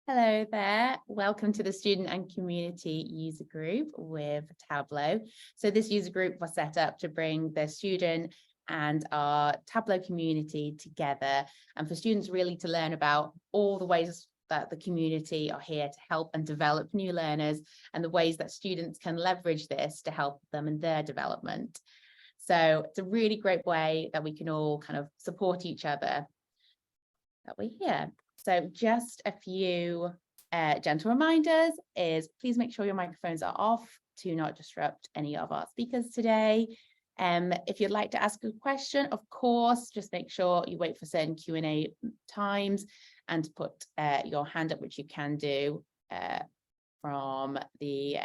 Hello there. Welcome to the Student and Community User Group with Tableau. So this user group was set up to bring the student and our Tableau community together, and for students really to learn about all the ways that the community are here to help and develop new learners, and the ways that students can leverage this to help them in their development. So it's a really great way that we can all kind of support each other that we're here. So just a few gentle reminders is please make sure your microphones are off to not disrupt any of our speakers today. If you'd like to ask a question, of course, just make sure you wait for certain Q&A times and put your hand up, which you can do from the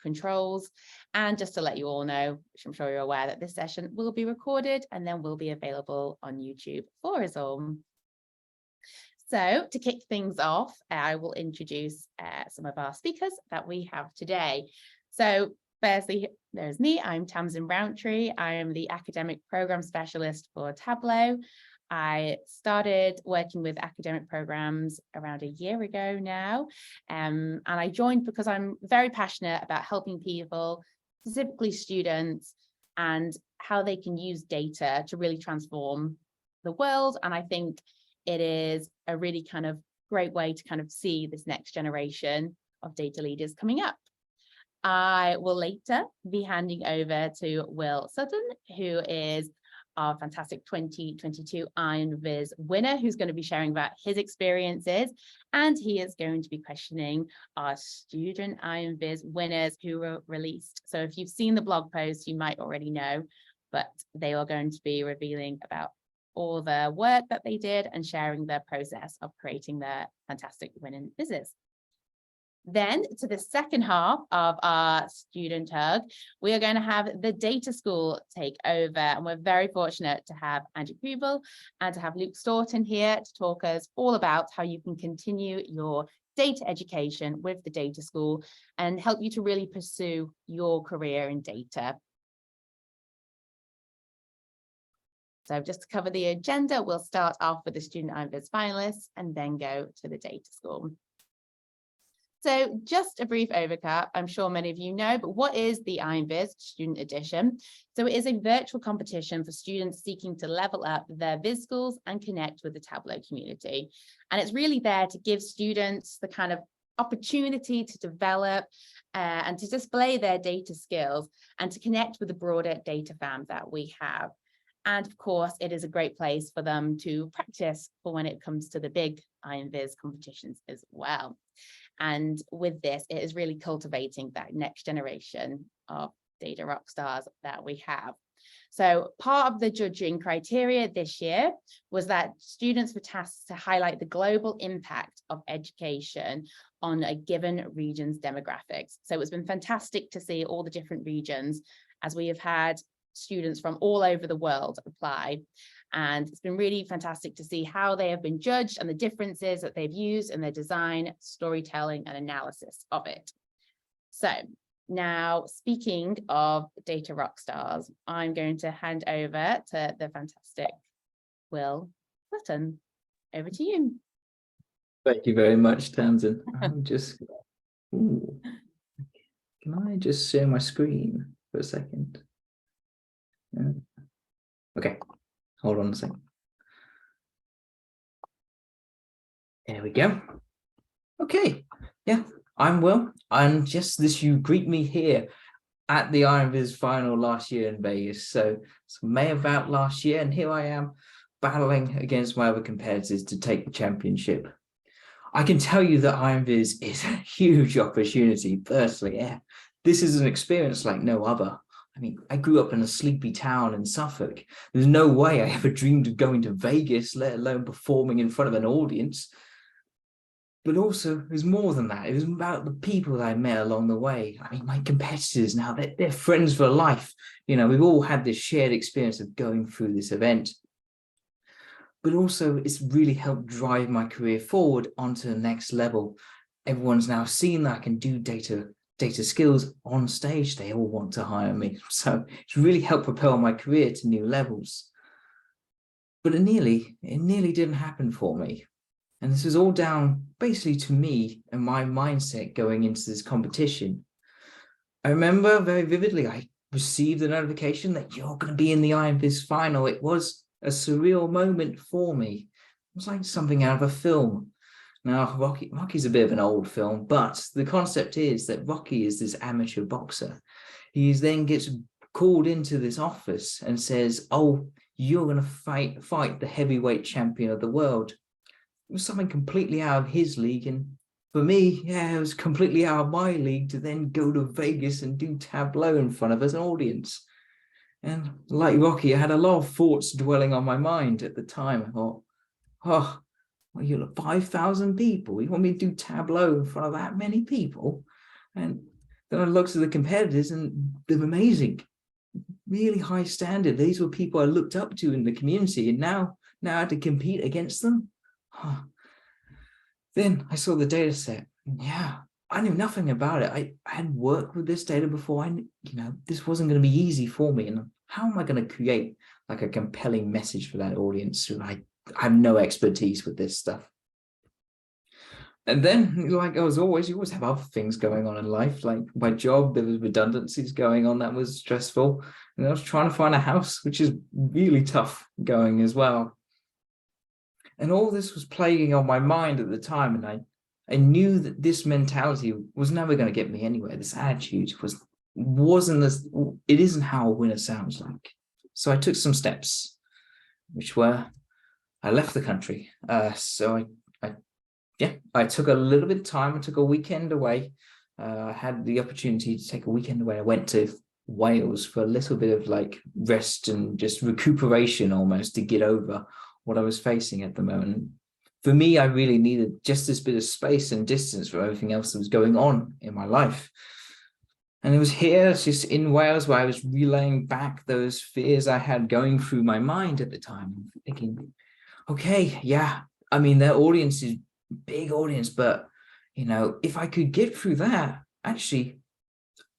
controls. And just to let you all know, which I'm sure you're aware, that this session will be recorded and then will be available on YouTube for us all. So to kick things off, I will introduce some of our speakers that we have today. So firstly, there's me. I'm Tamsin Browntree. I am the Academic Program Specialist for Tableau. I started working with academic programs around a year ago now, and I joined because I'm very passionate about helping people, specifically students, and how they can use data to really transform the world. And I think it is a really kind of great way to kind of see this next generation of data leaders coming up. I will later be handing over to Will Sutton, who is our fantastic 2022 Iron Viz winner, who's going to be sharing about his experiences, and he is going to be questioning our student Iron Viz winners who were released. So if you've seen the blog post, you might already know, but they are going to be revealing about all the work that they did and sharing their process of creating their fantastic winning Vizes. Then to the second half of our student hug, we are going to have the data school take over, and we're very fortunate to have Andrew Kriebel and to have Luke Stoughton here to talk us all about how you can continue your data education with the data school and help you to really pursue your career in data. So just to cover the agenda, we'll start off with the Student Iron Viz finalists and then go to the data school. So just a brief overview, I'm sure many of you know, but what is the Iron Viz Student Edition? So it is a virtual competition for students seeking to level up their Viz schools and connect with the Tableau community. And it's really there to give students the kind of opportunity to develop and to display their data skills and to connect with the broader data fam that we have. And of course, it is a great place for them to practice for when it comes to the big Iron Viz competitions as well. And with this, it is really cultivating that next generation of data rock stars that we have. So part of the judging criteria this year was that students were tasked to highlight the global impact of education on a given region's demographics. So it's been fantastic to see all the different regions, as we have had students from all over the world apply, and it's been really fantastic to see how they have been judged and the differences that they've used in their design, storytelling, and analysis of it. So now, speaking of data rock stars, I'm going to hand over to the fantastic Will Sutton. Over to you. Thank you very much, Tamsin. I'm just can I just share my screen for a second? Okay, hold on a second. There we go. Okay, yeah, I'm Will. I'm just this, you greet me here at the Iron Viz final last year in Vegas. So it's May about last year, and here I am battling against my other competitors to take the championship. I can tell you that Iron Viz is a huge opportunity, personally. Yeah, this is an experience like no other. I mean, I grew up in a sleepy town in Suffolk. There's no way I ever dreamed of going to Vegas, let alone performing in front of an audience. But also, it was more than that. It was about the people that I met along the way. I mean, my competitors now, they're friends for life. You know, we've all had this shared experience of going through this event. But also, it's really helped drive my career forward onto the next level. Everyone's now seen that I can do data skills on stage. They all want to hire me. So it's really helped propel my career to new levels. But it nearly didn't happen for me. And this was all down basically to me and my mindset going into this competition. I remember very vividly, I received a notification that you're going to be in the Iron Viz final. It was a surreal moment for me. It was like something out of a film. Now, Rocky's a bit of an old film, but the concept is that Rocky is this amateur boxer. He then gets called into this office and says, oh, you're going to fight the heavyweight champion of the world. It was something completely out of his league. And for me, yeah, it was completely out of my league to then go to Vegas and do Tableau in front of an audience. And like Rocky, I had a lot of thoughts dwelling on my mind at the time. I thought, oh, well, you look 5,000 people. You want me to do Tableau in front of that many people? And then I looked at the competitors and they're amazing, really high standard. These were people I looked up to in the community, and now I had to compete against them. Huh. Then I saw the data set. Yeah, I knew nothing about it. I had worked with this data before. I knew, this wasn't going to be easy for me. And how am I going to create like a compelling message for that audience who I have no expertise with this stuff? And then, like as always, you always have other things going on in life. Like my job, there was redundancies going on that was stressful. And I was trying to find a house, which is really tough going as well. And all this was plaguing on my mind at the time. And I knew that this mentality was never going to get me anywhere. This attitude it isn't how a winner sounds like. So I took some steps, which were, I left the country. So I took a little bit of time. I took a weekend away. I had the opportunity to take a weekend away. I went to Wales for a little bit of like rest and just recuperation almost to get over what I was facing at the moment. For me, I really needed just this bit of space and distance from everything else that was going on in my life. And it was here, just in Wales, where I was relaying back those fears I had going through my mind at the time, thinking, okay, yeah, I mean, their audience is big audience, but if I could get through that, actually,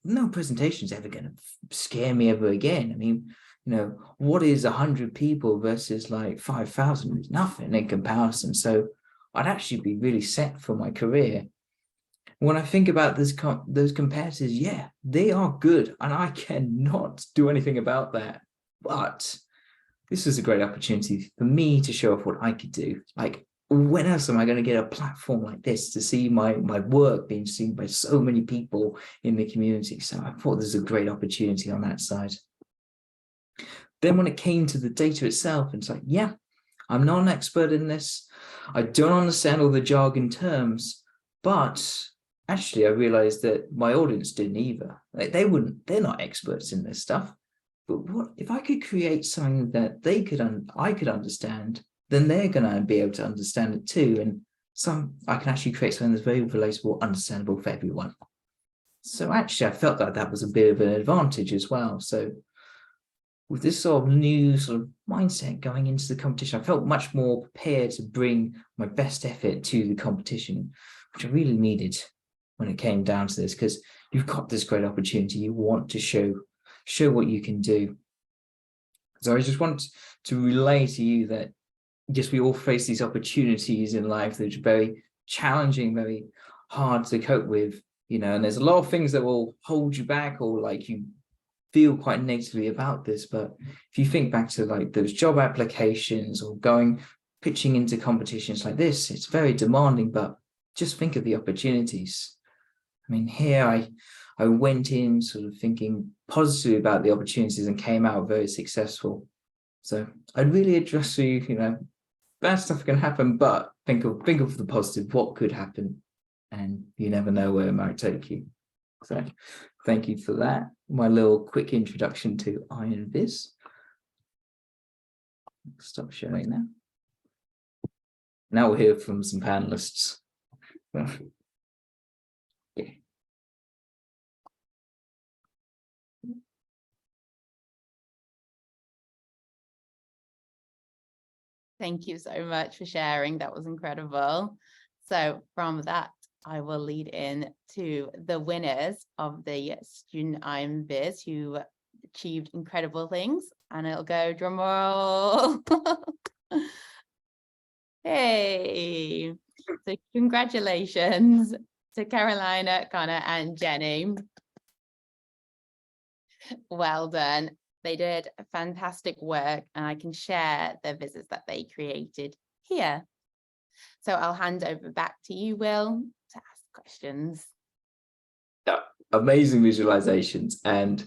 no presentation is ever going to scare me ever again. I mean, what is 100 people versus like 5,000? It's nothing in comparison. So I'd actually be really set for my career. When I think about those competitors, yeah, they are good, and I cannot do anything about that. But this is a great opportunity for me to show off what I could do. Like, when else am I going to get a platform like this to see my work being seen by so many people in the community? So I thought there's a great opportunity on that side. Then when it came to the data itself, it's like, yeah, I'm not an expert in this. I don't understand all the jargon terms, but actually I realized that my audience didn't either. Like, they're not experts in this stuff. But what if I could create something that I could understand, then they're going to be able to understand it too. And I can actually create something that's very relatable, understandable for everyone. So actually, I felt like that was a bit of an advantage as well. So with this sort of new sort of mindset going into the competition, I felt much more prepared to bring my best effort to the competition, which I really needed when it came down to this, because you've got this great opportunity. You want to show what you can do. So I just want to relay to you that, yes, we all face these opportunities in life that are very challenging, very hard to cope with, and there's a lot of things that will hold you back, or like you feel quite negatively about this. But if you think back to like those job applications or pitching into competitions like this, it's very demanding, but just think of the opportunities. I mean, here I went in sort of thinking positively about the opportunities and came out very successful. So I'd really address you, bad stuff can happen, but think of the positive, what could happen, and you never know where it might take you. So thank you for that. My little quick introduction to Iron Viz. Stop sharing now. Now we'll hear from some panelists. Okay. Thank you so much for sharing. That was incredible. So from that, I will lead in to the winners of the Student Iron Viz who achieved incredible things. And it'll go drum roll. Hey, so congratulations to Carolina, Connor, and Jenny. Well done. They did fantastic work, and I can share the visits that they created here. So I'll hand over back to you, Will, to ask questions. Yeah, amazing visualizations. And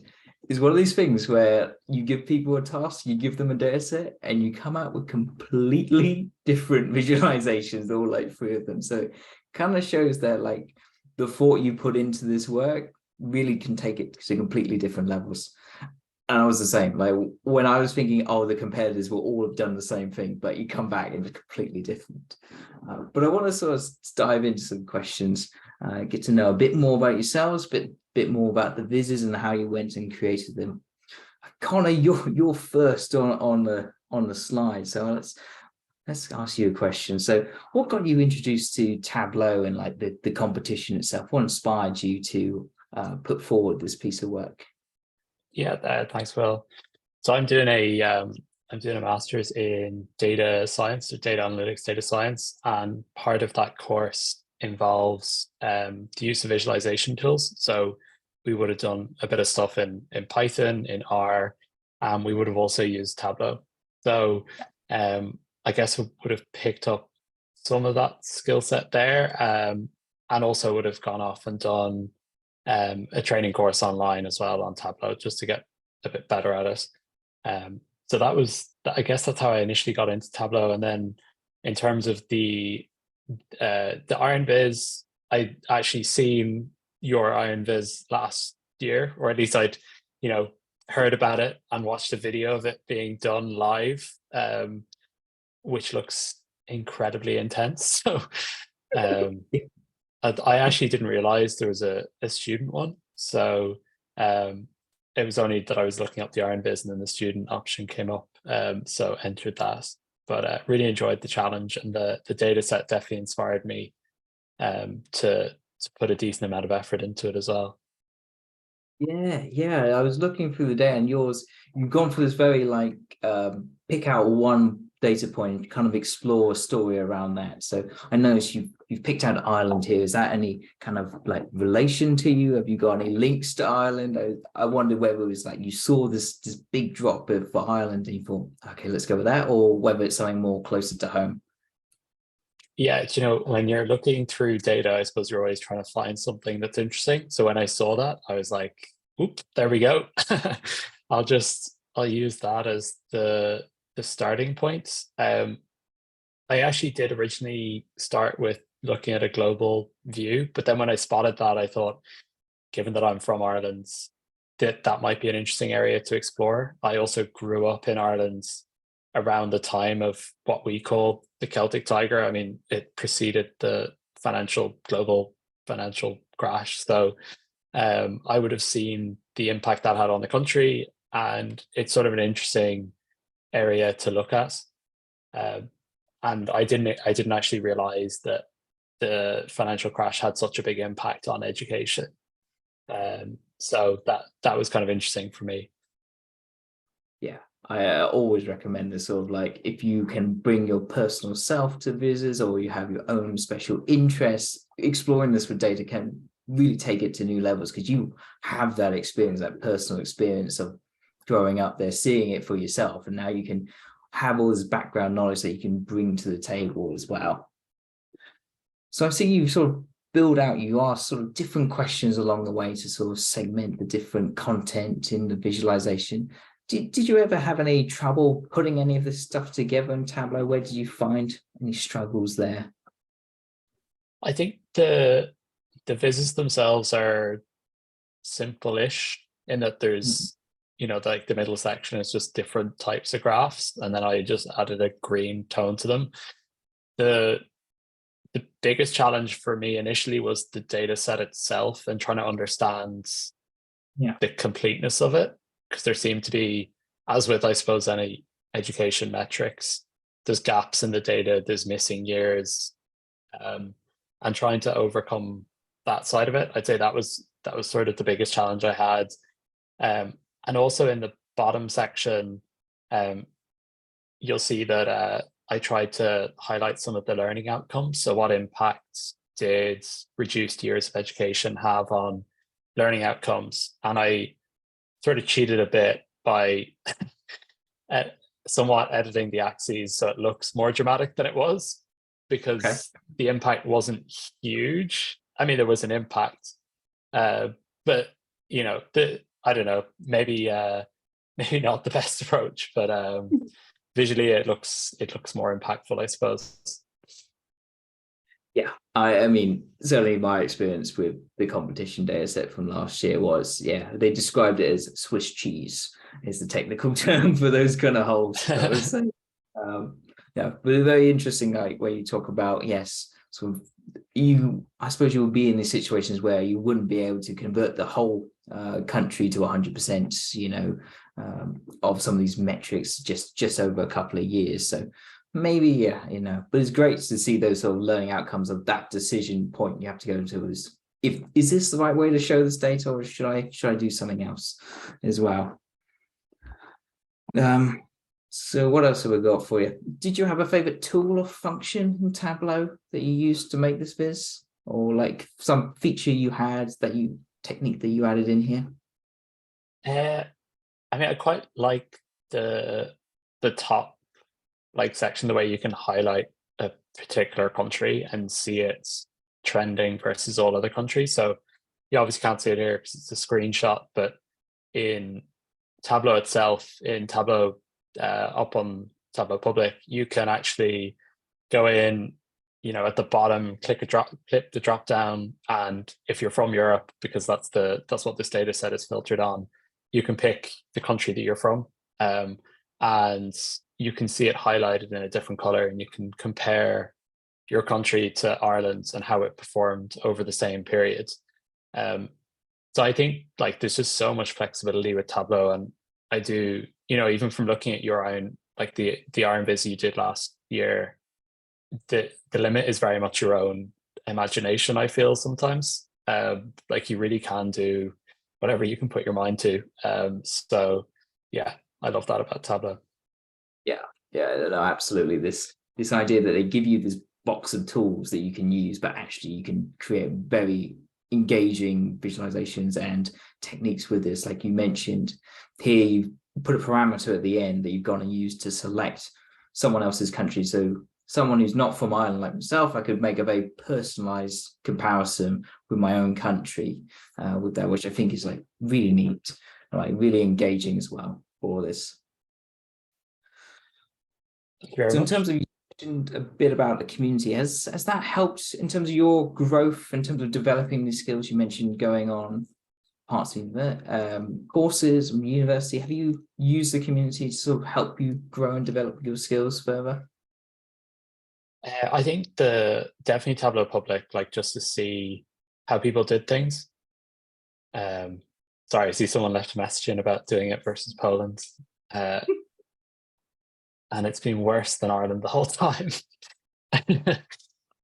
it's one of these things where you give people a task, you give them a data set, and you come out with completely different visualizations, all like three of them. So it kind of shows that like the thought you put into this work really can take it to completely different levels. And I was the same. Like when I was thinking, oh, the competitors will all have done the same thing, but you come back and it's completely different. But I want to sort of dive into some questions, get to know a bit more about yourselves, bit more about the Vizes and how you went and created them. Connor, you're first on the slide, so let's ask you a question. So, what got you introduced to Tableau and like the competition itself? What inspired you to put forward this piece of work? Yeah, thanks, Will. So I'm doing a master's in data science or data analytics, data science, and part of that course involves the use of visualization tools. So we would have done a bit of stuff in Python, in R, and we would have also used Tableau. So I guess we would have picked up some of that skill set there, and also would have gone off and done a training course online as well on Tableau just to get a bit better at it. So I guess that's how I initially got into Tableau. And then in terms of the Iron Viz, I'd actually seen your Iron Viz last year, or at least I'd, heard about it and watched a video of it being done live, which looks incredibly intense. So I actually didn't realize there was a student one. So it was only that I was looking up the Iron Viz and then the student option came up. So entered that. But really enjoyed the challenge, and the data set definitely inspired me to put a decent amount of effort into it as well. Yeah. I was looking through the data, and you've gone for this very like pick out one data point and kind of explore a story around that. So I noticed you've picked out Ireland here. Is that any kind of like relation to you? Have you got any links to Ireland? I wondered whether it was like you saw this big drop for Ireland and you thought, okay, let's go with that, or whether it's something more closer to home. Yeah, when you're looking through data, I suppose you're always trying to find something that's interesting. So when I saw that, I was like, oop, there we go. I'll use that as the starting point. I actually did originally start with looking at a global view, but then when I spotted that, I thought, given that I'm from Ireland, that might be an interesting area to explore. I also grew up in Ireland around the time of what we call the Celtic Tiger. I mean, it preceded the global financial crash. So I would have seen the impact that had on the country, and it's sort of an interesting area to look at. And I didn't actually realize that the financial crash had such a big impact on education. So that was kind of interesting for me. Yeah, I always recommend this sort of like, if you can bring your personal self to Vizes, or you have your own special interests, exploring this with data can really take it to new levels, because you have that experience, that personal experience of growing up there, seeing it for yourself, and now you can have all this background knowledge that you can bring to the table as well. So I've seen you sort of build out, you ask sort of different questions along the way to sort of segment the different content in the visualization. Did you ever have any trouble putting any of this stuff together in Tableau? Where did you find any struggles there? I think the Vizes themselves are simple-ish in that there's like the middle section is just different types of graphs, and then I just added a green tone to them. The biggest challenge for me initially was the data set itself and trying to understand the completeness of it, because there seemed to be, as with I suppose any education metrics, there's gaps in the data, there's missing years, and trying to overcome that side of it. I'd say that was sort of the biggest challenge I had. And also in the bottom section, you'll see that I tried to highlight some of the learning outcomes. So what impacts did reduced years of education have on learning outcomes? And I sort of cheated a bit by somewhat editing the axes so it looks more dramatic than it was, because the impact wasn't huge. I mean, there was an impact, but you know, I don't know, maybe not the best approach, but visually it looks more impactful, I suppose. Yeah, I mean, certainly my experience with the competition data set from last year was, yeah, they described it as Swiss cheese is the technical term for those kind of holes. So, yeah, but very interesting, like where you talk about, yes, sort of I suppose you would be in these situations where you wouldn't be able to convert the whole country to 100%, you know, of some of these metrics just over a couple of years. So maybe, yeah, you know, but it's great to see those sort of learning outcomes of that decision point you have to go to is this the right way to show this data, or should I do something else as well? So what else have we got for you? Did you have a favorite tool or function in Tableau that you used to make this viz, or like some feature you had technique that you added in here? I mean, I quite like the top like section, the way you can highlight a particular country and see it's trending versus all other countries. So you obviously can't see it here because it's a screenshot, but in Tableau itself, in Tableau up on Tableau Public, you can actually go in, you know, at the bottom, click the drop down, and if you're from Europe, because that's what this data set is filtered on, you can pick the country that you're from, and you can see it highlighted in a different color, and you can compare your country to Ireland and how it performed over the same period. So I think like there's just so much flexibility with Tableau, and I do, you know, even from looking at your own, like the Iron Viz you did last year, the limit is very much your own imagination, I feel sometimes. Like you really can do whatever you can put your mind to. So yeah, I love that about Tableau. Yeah, no, absolutely. This idea that they give you this box of tools that you can use, but actually you can create very engaging visualizations and techniques with this. Like you mentioned here, you put a parameter at the end that you've gone and used to select someone else's country. So someone who's not from Ireland like myself, I could make a very personalized comparison with my own country with that, which I think is like really neat, like really engaging as well for this. So in terms of, you mentioned a bit about the community, has that helped in terms of your growth, in terms of developing these skills? You mentioned going on parts of courses from university. Have you used the community to sort of help you grow and develop your skills further? I think definitely Tableau Public, like just to see how people did things. Sorry, I see someone left a message in about doing it versus Poland. And it's been worse than Ireland the whole time.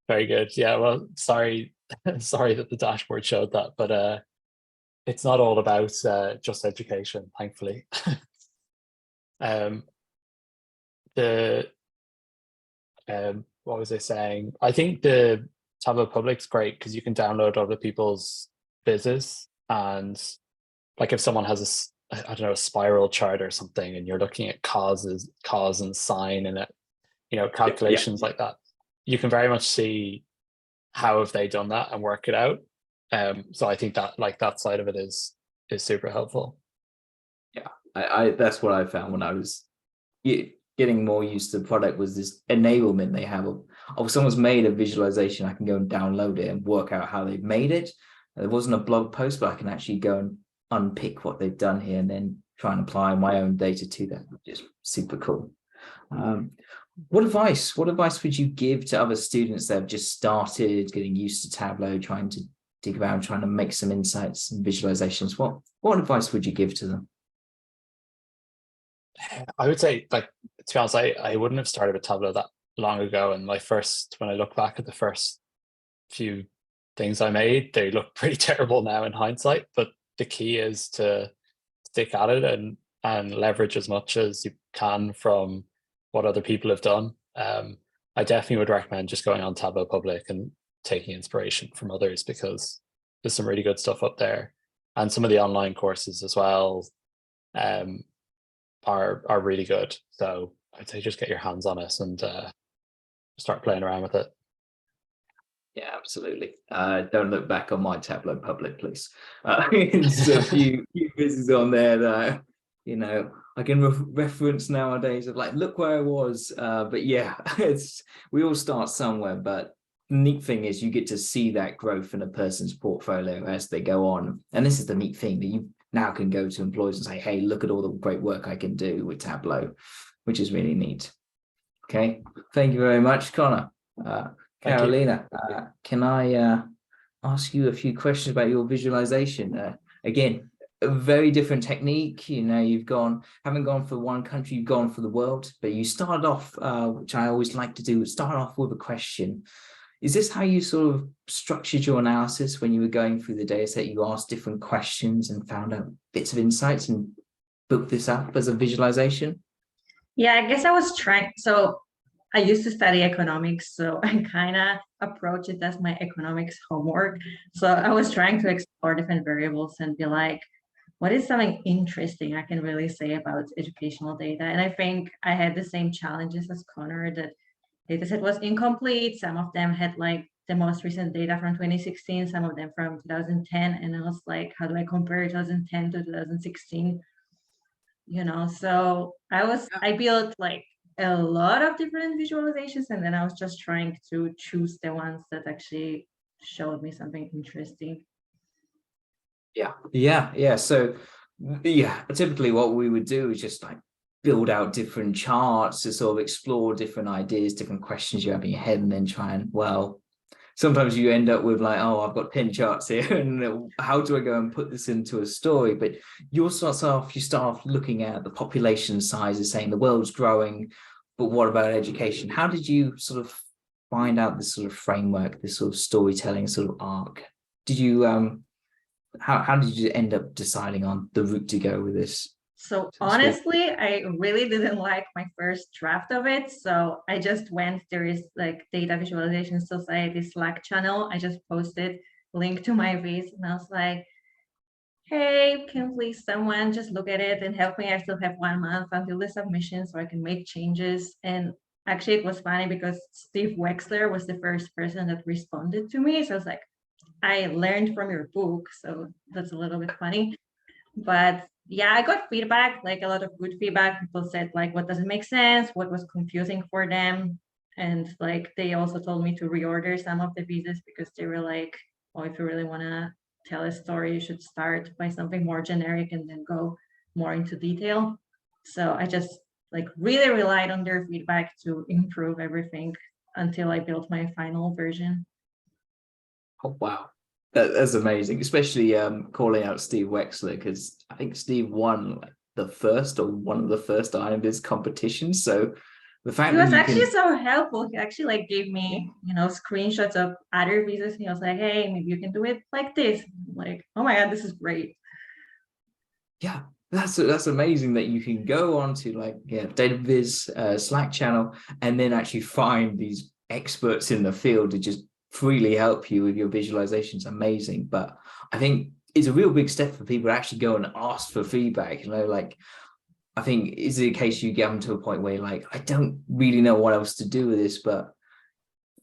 Very good. Yeah, well, sorry that the dashboard showed that, but it's not all about just education, thankfully. What was I saying? I think the Tableau Public's great because you can download other people's vizes, and like if someone has I don't know, a spiral chart or something, and you're looking at cause and sign and it, you know, calculations like that, you can very much see how have they done that and work it out. So I think that like that side of it is super helpful. Yeah, I that's what I found when I was getting more used to the product, was this enablement they have of someone's made a visualization, I can go and download it and work out how they've made it. There wasn't a blog post, but I can actually go and unpick what they've done here and then try and apply my own data to that, which is super cool. What advice would you give to other students that have just started getting used to Tableau, trying to dig around, trying to make some insights and visualizations? What advice would you give to them? I would say, like, to be honest, I wouldn't have started with Tableau that long ago. And when I look back at the first few things I made, they look pretty terrible now in hindsight, but the key is to stick at it and leverage as much as you can from what other people have done. I definitely would recommend just going on Tableau Public and taking inspiration from others, because there's some really good stuff up there. And some of the online courses as well are really good. So I'd say just get your hands on it and start playing around with it. Yeah, absolutely. Don't look back on my Tableau Public, please. There's a few quizzes on there that, you know, I can reference nowadays of like, look where I was. But yeah, we all start somewhere. But the neat thing is you get to see that growth in a person's portfolio as they go on. And this is the neat thing, that you now can go to employers and say, hey, look at all the great work I can do with Tableau, which is really neat. Okay, thank you very much, Connor. Carolina, can I ask you a few questions about your visualization? Again, a very different technique. You know, haven't gone for one country, you've gone for the world, but you started off, which I always like to do, start off with a question. Is this how you sort of structured your analysis when you were going through the data set? You asked different questions and found out bits of insights and built this up as a visualization? Yeah, I guess I was trying. So I used to study economics, so I kind of approach it as my economics homework. So I was trying to explore different variables and be like, what is something interesting I can really say about educational data? And I think I had the same challenges as Connor, that data set was incomplete. Some of them had like the most recent data from 2016, some of them from 2010. And I was like, how do I compare 2010 to 2016? You know, so I built like a lot of different visualizations, and then I was just trying to choose the ones that actually showed me something interesting. Yeah. So yeah, typically what we would do is just like build out different charts to sort of explore different ideas, different questions you have in your head, and then try and, well, sometimes you end up with like, oh, I've got 10 charts here, and how do I go and put this into a story? But you start off looking at the population sizes, saying the world's growing, but what about education? How did you sort of find out this sort of framework, this sort of storytelling sort of arc? Did you how did you end up deciding on the route to go with this? So honestly, I really didn't like my first draft of it. So I just went, there is like Data Visualization Society Slack channel. I just posted link to my Viz, and I was like, hey, can please someone just look at it and help me? I still have 1 month until the submission so I can make changes. And actually it was funny because Steve Wexler was the first person that responded to me. So I was like, I learned from your book. So that's a little bit funny. But yeah, I got feedback, like a lot of good feedback. People said like, what doesn't make sense? What was confusing for them? And like, they also told me to reorder some of the pieces because they were like, oh, if you really want to tell a story, you should start by something more generic and then go more into detail. So I just like really relied on their feedback to improve everything until I built my final version. Oh, wow. That's amazing, especially calling out Steve Wexler, because I think Steve won like the first or one of the first Iron Viz competitions. So the fact he was actually so helpful. He actually like gave me, you know, screenshots of other visas. He was like, hey, maybe you can do it like this. I'm like, oh my God, this is great. Yeah, that's amazing that you can go onto like Data Viz Slack channel and then actually find these experts in the field to just freely help you with your visualizations. Amazing. But I think it's a real big step for people to actually go and ask for feedback. You know, like I think is it a case you get them to a point where you're like, I don't really know what else to do with this, but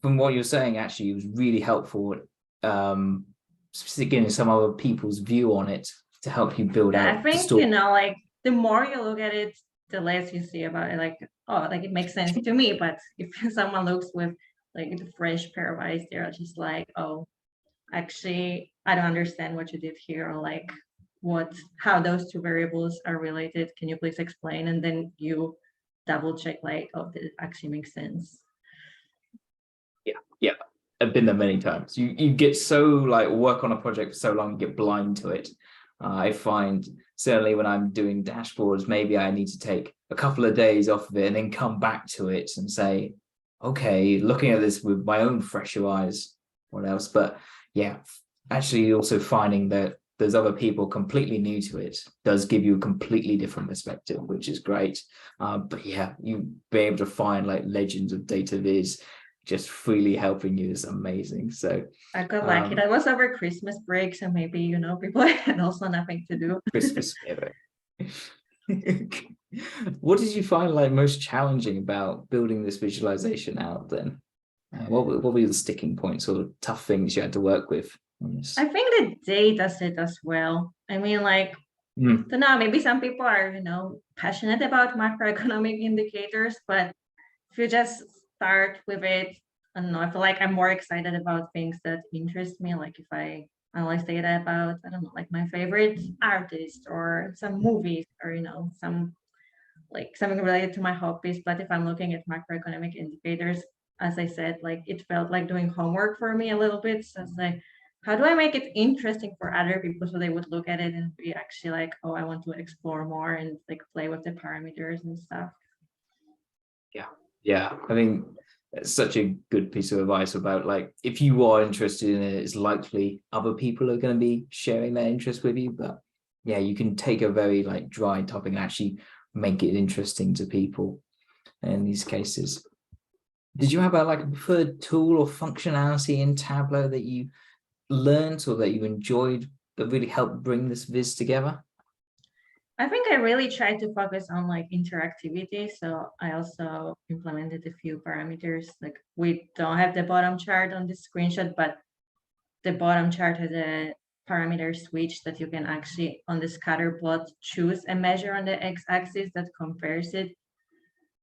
from what you're saying, actually, it was really helpful. Getting some other people's view on it to help you build out. I think, you know, like the more you look at it, the less you see about it. Like, oh, like it makes sense to me. But if someone looks with like the fresh pair of eyes, they're just like, oh, actually, I don't understand what you did here, or like how those two variables are related. Can you please explain? And then you double check like, oh, did it actually make sense? Yeah. I've been there many times. You get so like work on a project for so long, you get blind to it. I find certainly when I'm doing dashboards, maybe I need to take a couple of days off of it and then come back to it and say, okay, looking at this with my own fresher eyes, what else? But yeah, actually also finding that those other people completely new to it does give you a completely different perspective, which is great. But yeah, you be able to find like legends of data viz just freely helping you is amazing. So I got lucky. That was over Christmas break, so maybe, you know, people had also nothing to do. Christmas spirit. What did you find like most challenging about building this visualization out then? What were the sticking points or tough things you had to work with on this? I think the data set as well. I mean, like, don't know, maybe some people are, you know, passionate about macroeconomic indicators, but if you just start with it, I don't know, I feel like I'm more excited about things that interest me. Like if I analyze data about, I don't know, like my favorite artist or some movies or, you know, some like something related to my hobbies. But if I'm looking at macroeconomic indicators, as I said, like it felt like doing homework for me a little bit. So it's like, how do I make it interesting for other people so they would look at it and be actually like, oh, I want to explore more and like play with the parameters and stuff. Yeah, I mean, it's such a good piece of advice about like, if you are interested in it, it's likely other people are going to be sharing their interest with you. But yeah, you can take a very like dry topic and actually make it interesting to people in these cases. Did you have a like a preferred tool or functionality in Tableau that you learned or that you enjoyed that really helped bring this viz together? I think I really tried to focus on like interactivity. So I also implemented a few parameters. Like we don't have the bottom chart on the screenshot, but the bottom chart has a parameter switch that you can actually on the scatter plot choose a measure on the x-axis that compares it.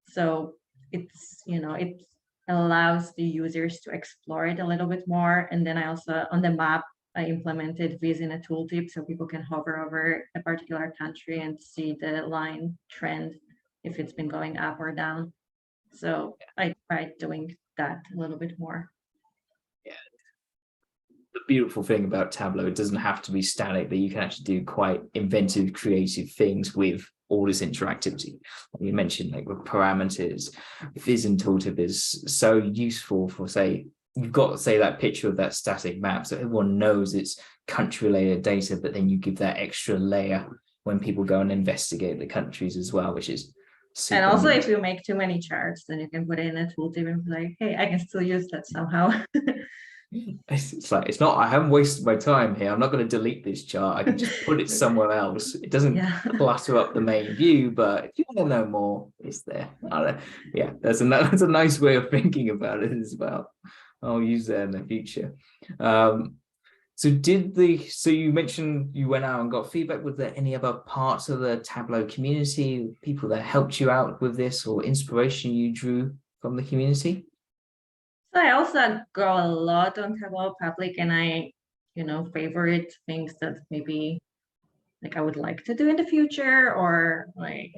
So it's, you know, it allows the users to explore it a little bit more. And then I also on the map, I implemented Viz in a tooltip so people can hover over a particular country and see the line trend if it's been going up or down. So I tried doing that a little bit more. Yeah. The beautiful thing about Tableau, it doesn't have to be static, that you can actually do quite inventive, creative things with all this interactivity. You mentioned like with parameters, Viz and tooltip is so useful for, say, you've got, say, that picture of that static map, so everyone knows it's country-related data, but then you give that extra layer when people go and investigate the countries as well, which is super and also neat. if you make too many charts, then you can put it in a tooltip and be like, hey, I can still use that somehow. It's like, it's not, I haven't wasted my time here. I'm not going to delete this chart. I can just put it somewhere else. It doesn't clutter up the main view, but if you want to know more, it's there. I don't know. Yeah, that's a nice way of thinking about it as well. I'll use that in the future. So you mentioned you went out and got feedback. Was there any other parts of the Tableau community, people that helped you out with this or inspiration you drew from the community? So I also go a lot on Tableau Public and I, you know, favorite things that maybe like I would like to do in the future, or like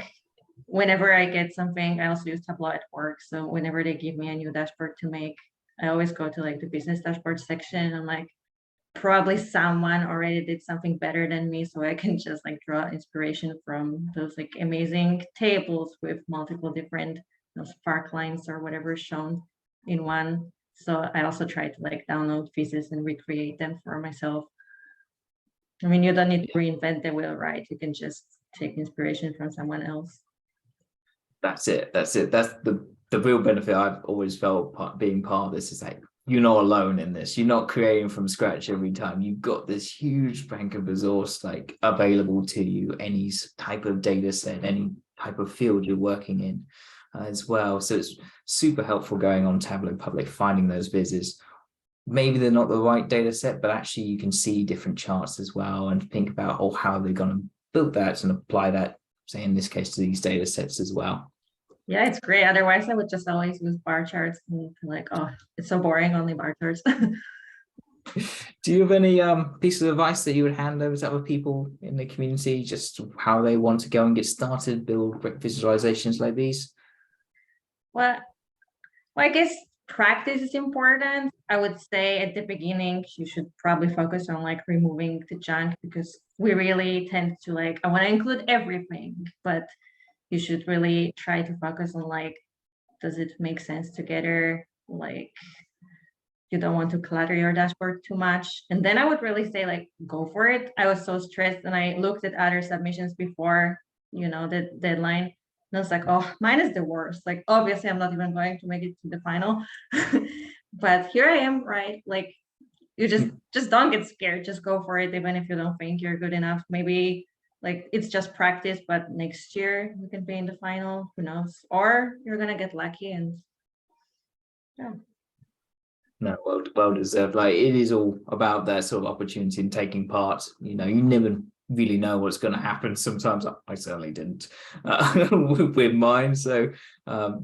whenever I get something, I also use Tableau at work. So whenever they give me a new dashboard to make, I always go to like the business dashboard section. I'm like, probably someone already did something better than me, so I can just like draw inspiration from those like amazing tables with multiple different, you know, spark lines or whatever shown in one. So I also try to like download pieces and recreate them for myself. I mean, you don't need to reinvent the wheel, right? You can just take inspiration from someone else. That's it. That's the real benefit I've always felt being part of this is like, you're not alone in this. You're not creating from scratch every time. You've got this huge bank of resource like available to you, any type of data set, any type of field you're working in as well. So it's super helpful going on Tableau Public, finding those vizes. Maybe they're not the right data set, but actually you can see different charts as well and think about, oh, how they're going to build that and apply that, say in this case, to these data sets as well. Yeah, it's great. Otherwise, I would just always use bar charts and like, oh, it's so boring, only bar charts. Do you have any pieces of advice that you would hand over to other people in the community, just how they want to go and get started, build visualizations like these? Well, I guess practice is important. I would say at the beginning, you should probably focus on like removing the junk, because we really tend to like, I want to include everything, but you should really try to focus on like, does it make sense together? Like, you don't want to clutter your dashboard too much. And then I would really say, like, go for it. I was so stressed, and I looked at other submissions before, the deadline. And I was like, oh, mine is the worst. Like, obviously, I'm not even going to make it to the final. But here I am, right? Like, you just don't get scared. Just go for it, even if you don't think you're good enough. Maybe like it's just practice, but next year you can be in the final. Who knows? Or you're gonna get lucky and yeah. No, well deserved. Like, it is all about that sort of opportunity and taking part. You never really know what's going to happen. Sometimes I certainly didn't with mine. So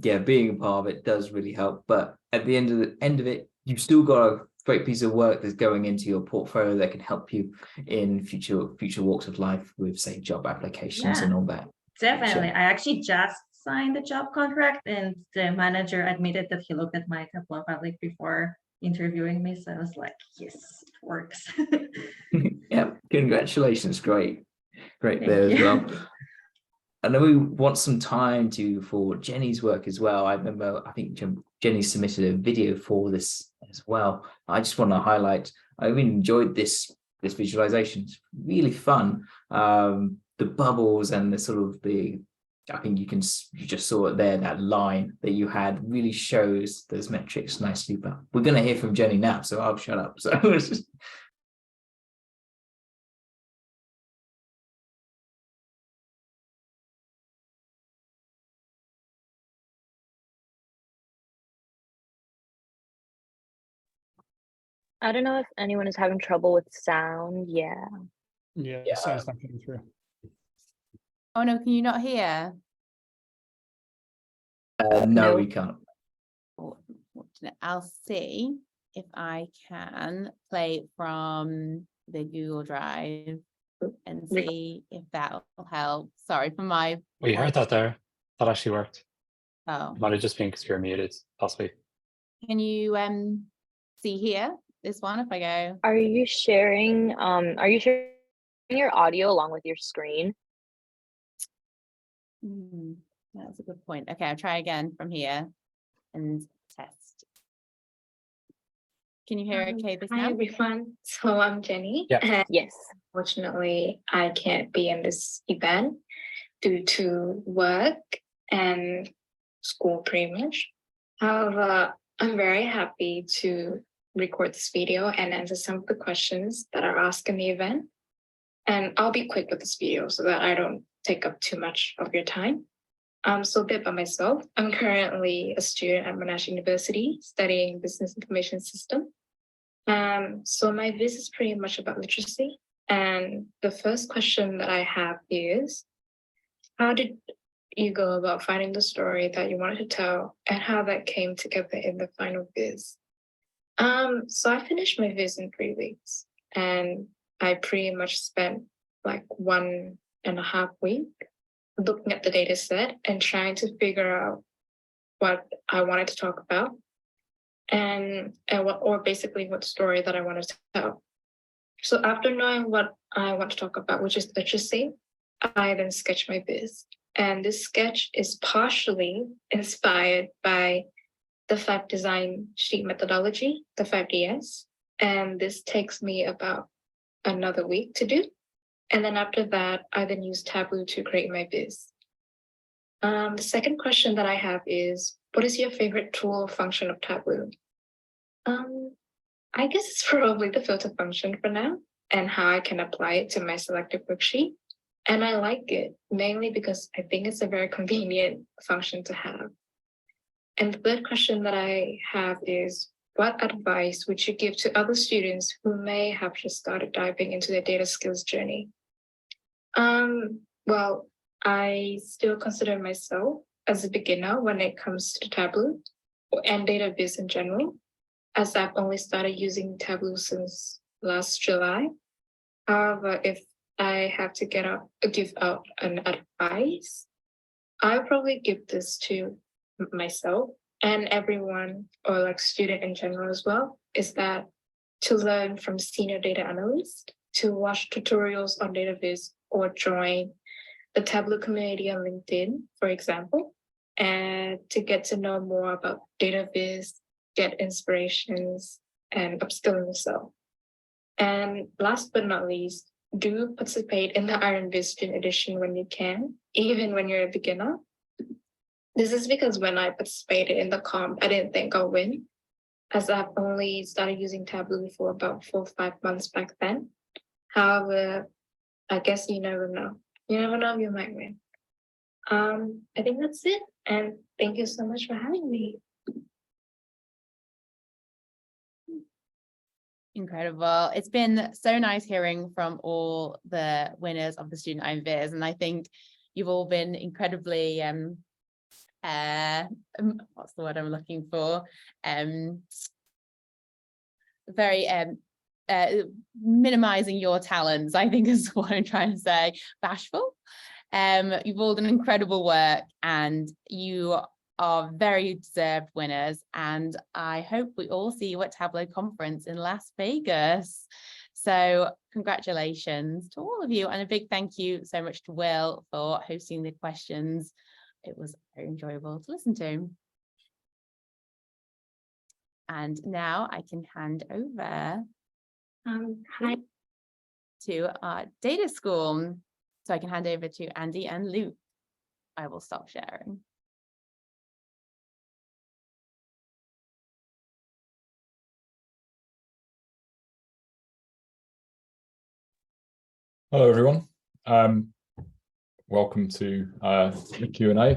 yeah, being a part of it does really help. But at the end of it, you've still got a great piece of work that's going into your portfolio that can help you in future walks of life with, say, job applications and all that. Definitely. I actually just signed the job contract, and the manager admitted that he looked at my Tableau public before interviewing me. So I was like, yes, it works. Yeah, congratulations. Great Thank there as you. well. And then we want some time for Jenny's work as well. I remember, I think Jenny submitted a video for this as well. I just want to highlight, I really enjoyed this visualization. It's really fun. The bubbles and the sort of I think you just saw it there, that line that you had really shows those metrics nicely. But we're going to hear from Jenny now, so I'll shut up. So I don't know if anyone is having trouble with sound. Yeah. Yeah, the sound's not coming through. Oh no, can you not hear? no, No. we can't. I'll see if I can play from the Google Drive and see if that will help. Sorry for my. We heard that there. That actually worked. Oh, Might have just been because you're muted, possibly. can you see here? This one, if I go. Are you sharing your audio along with your screen? That's a good point. Okay, I'll try again from here and test. Can you hear okay this Hi now? everyone. So I'm Jenny. Yeah. And Yes. unfortunately, I can't be in this event due to work and school pretty much. However, I'm very happy to record this video and answer some of the questions that are asked in the event. And I'll be quick with this video so that I don't take up too much of your time. So a bit about myself. I'm currently a student at Monash University studying business information system. So my Viz is pretty much about literacy. And the first question that I have is, how did you go about finding the story that you wanted to tell and how that came together in the final Viz? So I finished my Viz in 3 weeks, and I pretty much spent like 1.5 weeks looking at the data set and trying to figure out what I wanted to talk about and basically what story that I wanted to tell. So after knowing what I want to talk about, which is literacy, I then sketched my Viz. And this sketch is partially inspired by the 5 design sheet methodology, the 5DS. And this takes me about another week to do. And then after that, I then use Tableau to create my Viz. The second question that I have is, what is your favorite tool or function of Tableau? I guess it's probably the filter function for now and how I can apply it to my selected worksheet. And I like it mainly because I think it's a very convenient function to have. And the third question that I have is, what advice would you give to other students who may have just started diving into their data skills journey? Well, I still consider myself as a beginner when it comes to Tableau and data viz in general, as I've only started using Tableau since last July. However, if I have to give out an advice, I'll probably give this to myself and everyone, or like student in general as well, is that to learn from senior data analysts, to watch tutorials on data viz or join the Tableau community on LinkedIn, for example, and to get to know more about data viz, get inspirations, and upskilling yourself. And last but not least, do participate in the Iron Viz Student Edition when you can, even when you're a beginner. This is because when I participated in the comp, I didn't think I'll win, as I've only started using Tableau for about 4 or 5 months back then. However, I guess you never know. You never know if you might win. I think that's it. And thank you so much for having me. Incredible. It's been so nice hearing from all the winners of the Student Iron Viz, and I think you've all been incredibly what's the word I'm looking for? Very minimizing your talents, I think is what I'm trying to say. Bashful. You've all done incredible work, and you are very deserved winners, and I hope we all see you at Tableau conference in Las Vegas. So congratulations to all of you, and a big thank you so much to Will for hosting the questions. It was very enjoyable to listen to. And now I can hand over Hi. to our data school. So I can hand over to Andy and Luke. I will stop sharing. Hello, everyone. Welcome to the Q&A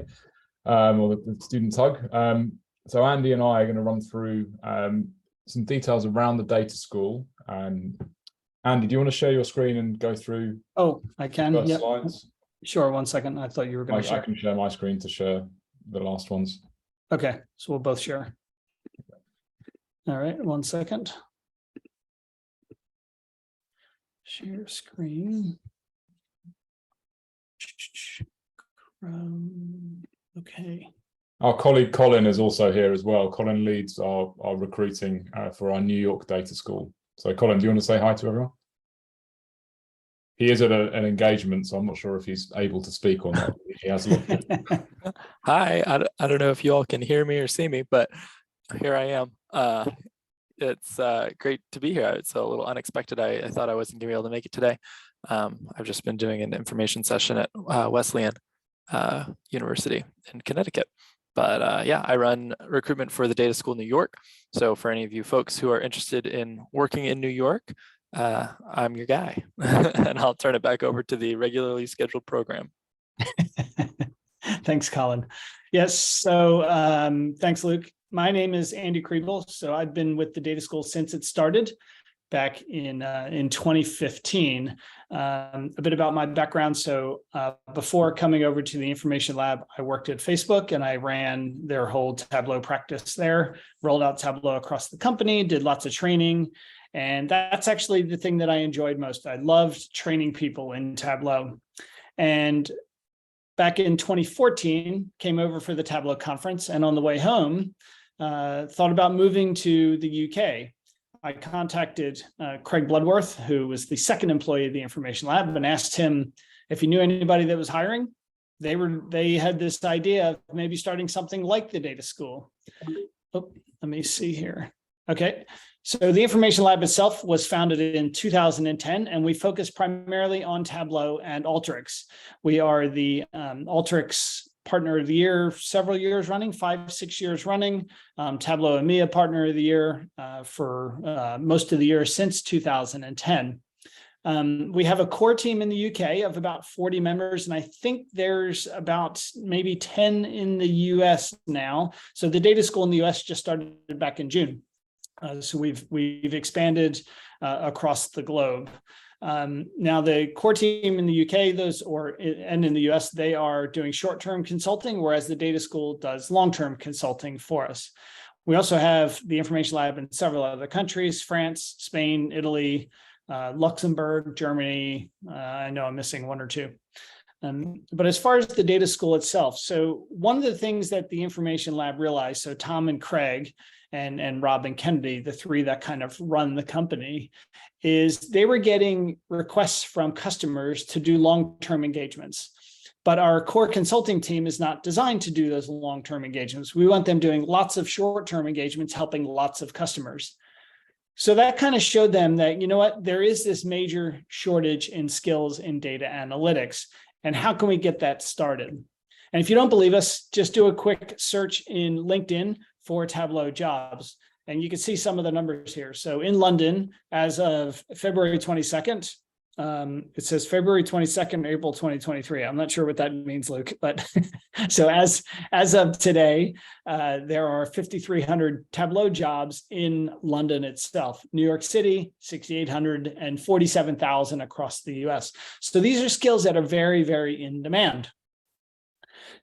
or the student tug. So Andy and I are going to run through some details around the data school. Andy, do you want to share your screen and go through? Oh, I can. Yeah. Slides? Sure. 1 second. I thought you were going to share. I can share my screen to share the last ones. Okay, so we'll both share. All right. 1 second. Share screen. Okay. Our colleague Colin is also here as well. Colin leads our recruiting for our New York data school. So Colin, do you want to say hi to everyone? He is at an engagement, so I'm not sure if he's able to speak or not. He has a look. Hi, I don't know if you all can hear me or see me, but here I am. It's great to be here. It's a little unexpected. I thought I wasn't going to be able to make it today. I've just been doing an information session at Wesleyan University in Connecticut. But yeah, I run recruitment for the Data School New York. So for any of you folks who are interested in working in New York, I'm your guy. And I'll turn it back over to the regularly scheduled program. Thanks, Colin. Yes, so thanks, Luke. My name is Andy Kriebel. So I've been with the Data School since it started back in 2015. A bit about my background. So before coming over to the Information Lab, I worked at Facebook and I ran their whole Tableau practice there, rolled out Tableau across the company, did lots of training. And that's actually the thing that I enjoyed most. I loved training people in Tableau. And back in 2014, came over for the Tableau conference, and on the way home, thought about moving to the UK. I contacted Craig Bloodworth, who was the second employee of the Information Lab, and asked him if he knew anybody that was hiring. They had this idea of maybe starting something like the Data School. Oh, let me see here. Okay, so the Information Lab itself was founded in 2010, and we focus primarily on Tableau and Alteryx. We are the Alteryx Partner of the Year several years running, 5-6 years running, Tableau EMEA Partner of the Year for most of the year since 2010. We have a core team in the UK of about 40 members, and I think there's about maybe 10 in the US now. So the Data School in the US just started back in June. So we've expanded across the globe. Now the core team in the UK, and in the US, they are doing short-term consulting, whereas the Data School does long-term consulting for us. We also have the Information Lab in several other countries: France, Spain, Italy, Luxembourg, Germany. I know I'm missing 1 or 2. But as far as the Data School itself, so one of the things that the Information Lab realized, so Tom and Craig and Rob and Kennedy, the 3 that kind of run the company, is they were getting requests from customers to do long-term engagements. But our core consulting team is not designed to do those long-term engagements. We want them doing lots of short-term engagements, helping lots of customers. So that kind of showed them that, you know what, there is this major shortage in skills in data analytics. And how can we get that started? And if you don't believe us, just do a quick search in LinkedIn for Tableau jobs. And you can see some of the numbers here. So in London, as of February 22nd, it says February 22nd, April 2023. I'm not sure what that means, Luke, but so as of today, there are 5,300 Tableau jobs in London itself. New York City, 6,800, and 47,000 across the US. So these are skills that are very, very in demand.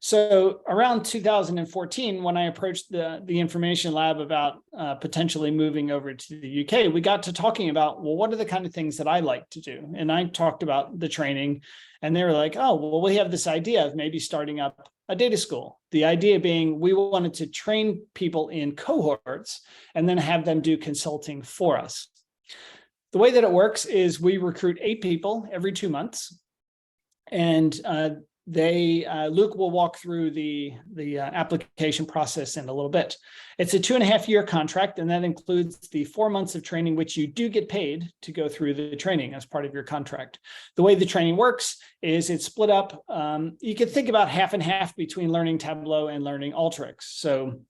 So around 2014, when I approached the information lab about potentially moving over to the UK, we got to talking about, well, what are the kind of things that I like to do? And I talked about the training, and they were like, oh, well, we have this idea of maybe starting up a data school. The idea being we wanted to train people in cohorts and then have them do consulting for us. The way that it works is we recruit 8 people every 2 months, and Luke will walk through the application process in a little bit. It's a 2.5-year contract, and that includes the 4 months of training, which you do get paid to go through the training as part of your contract. The way the training works is it's split up. You can think about half and half between learning Tableau and learning Alteryx. So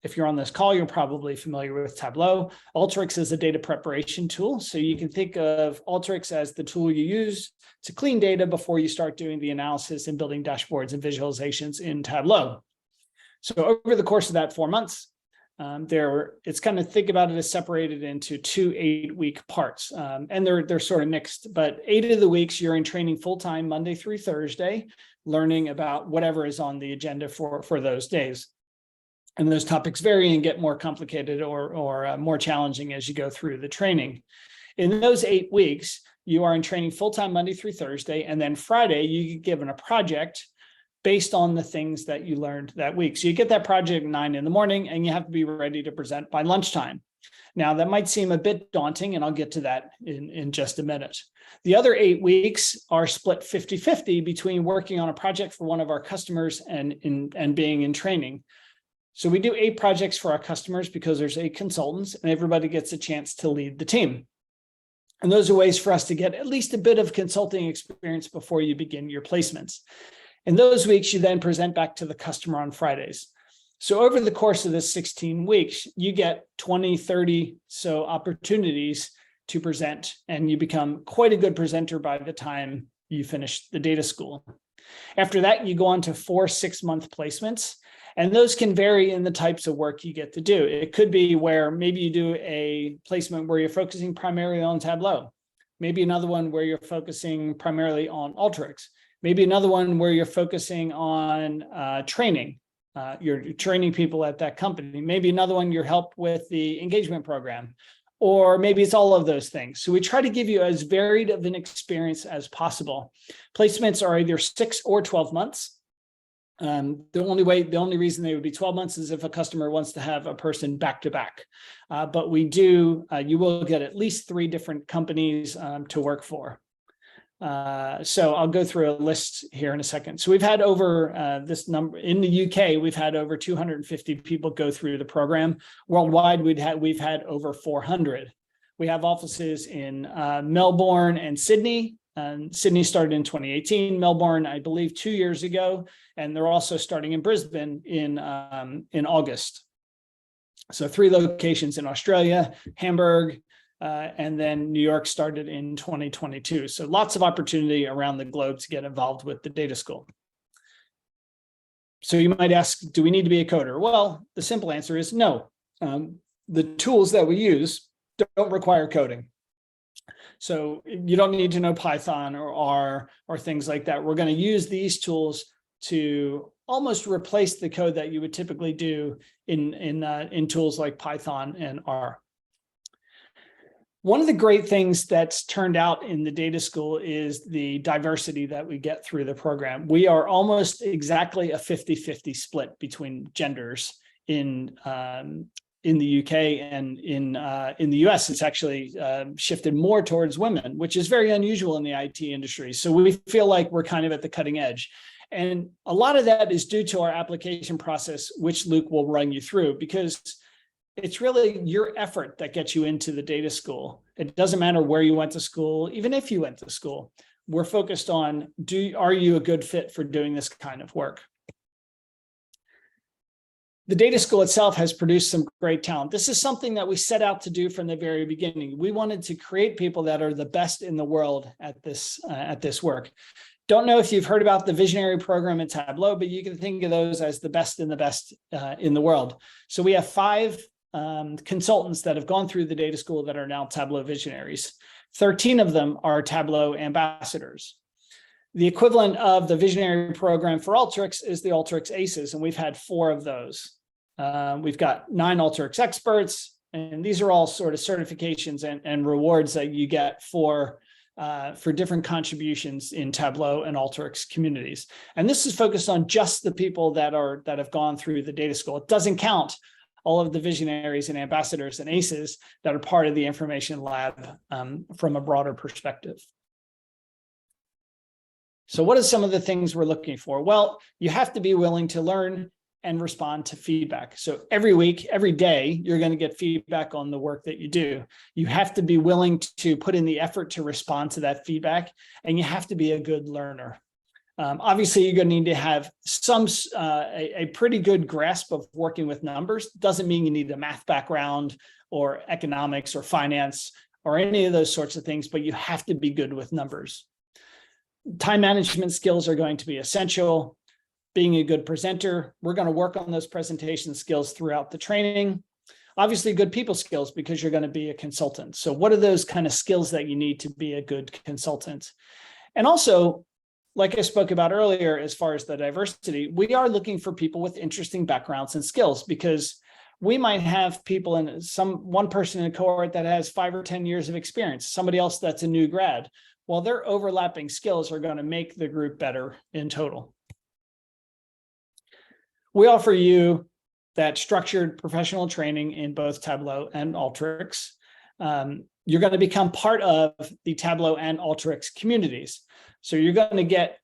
if you're on this call, you're probably familiar with Tableau. Alteryx is a data preparation tool. So you can think of Alteryx as the tool you use to clean data before you start doing the analysis and building dashboards and visualizations in Tableau. So over the course of that 4 months, it's kind of think about it as separated into 2 8-week parts. And they're sort of mixed, but 8 of the weeks you're in training full-time Monday through Thursday, learning about whatever is on the agenda for those days. And those topics vary and get more complicated or more challenging as you go through the training. In those 8 weeks, you are in training full-time Monday through Thursday, and then Friday you get given a project based on the things that you learned that week. So you get that project at 9 in the morning, and you have to be ready to present by lunchtime. Now, that might seem a bit daunting, and I'll get to that in just a minute. The other 8 weeks are split 50-50 between working on a project for one of our customers and being in training. So we do 8 projects for our customers because there's 8 consultants, and everybody gets a chance to lead the team. And those are ways for us to get at least a bit of consulting experience before you begin your placements. In those weeks, you then present back to the customer on Fridays. So over the course of this 16 weeks, you get 20, 30 so opportunities to present, and you become quite a good presenter by the time you finish the data school. After that, you go on to 4 6-month placements. And those can vary in the types of work you get to do. It could be where maybe you do a placement where you're focusing primarily on Tableau. Maybe another one where you're focusing primarily on Alteryx. Maybe another one where you're focusing on training. You're training people at that company. Maybe another one you're help with the engagement program. Or maybe it's all of those things. So we try to give you as varied of an experience as possible. Placements are either 6 or 12 months. The only reason they would be 12 months is if a customer wants to have a person back to back. But you will get at least 3 different companies to work for. So I'll go through a list here in a second. So we've had over this number in the UK, we've had over 250 people go through the program. Worldwide, we've had over 400. We have offices in Melbourne and Sydney. Sydney started in 2018, Melbourne, I believe 2 years ago, and they're also starting in Brisbane in August. So 3 locations in Australia, Hamburg, and then New York started in 2022. So lots of opportunity around the globe to get involved with the data school. So you might ask, do we need to be a coder? Well, the simple answer is no. The tools that we use don't require coding. So you don't need to know Python or R or things like that. We're going to use these tools to almost replace the code that you would typically do in tools like Python and R. One of the great things that's turned out in the data school is the diversity that we get through the program. We are almost exactly a 50-50 split between genders in the UK, and in the US, it's actually shifted more towards women, which is very unusual in the IT industry. So we feel like we're kind of at the cutting edge. And a lot of that is due to our application process, which Luke will run you through, because it's really your effort that gets you into the data school. It doesn't matter where you went to school, even if you went to school. We're focused on, are you a good fit for doing this kind of work? The data school itself has produced some great talent. This is something that we set out to do from the very beginning. We wanted to create people that are the best in the world at this work. Don't know if you've heard about the visionary program at Tableau, but you can think of those as the best in the world. So we have 5 consultants that have gone through the data school that are now Tableau visionaries. 13 of them are Tableau ambassadors. The equivalent of the visionary program for Alteryx is the Alteryx Aces, and we've had 4 of those. We've got 9 Alteryx experts, and these are all sort of certifications and rewards that you get for different contributions in Tableau and Alteryx communities. And this is focused on just the people that have gone through the data school. It doesn't count all of the visionaries and ambassadors and aces that are part of the information lab from a broader perspective. So what are some of the things we're looking for? Well, you have to be willing to learn and respond to feedback. So every week, every day, you're going to get feedback on the work that you do. You have to be willing to put in the effort to respond to that feedback, and you have to be a good learner. Obviously, you're going to need to have a pretty good grasp of working with numbers. Doesn't mean you need a math background or economics or finance or any of those sorts of things, but you have to be good with numbers. Time management skills are going to be essential. Being a good presenter, we're going to work on those presentation skills throughout the training. Obviously, good people skills, because you're going to be a consultant. So what are those kind of skills that you need to be a good consultant? And also, like I spoke about earlier, as far as the diversity, we are looking for people with interesting backgrounds and skills, because we might have people in one person in a cohort that has 5 or 10 years of experience, somebody else that's a new grad. Well, their overlapping skills are going to make the group better in total. We offer you that structured professional training in both Tableau and Alteryx. You're going to become part of the Tableau and Alteryx communities. So you're going to get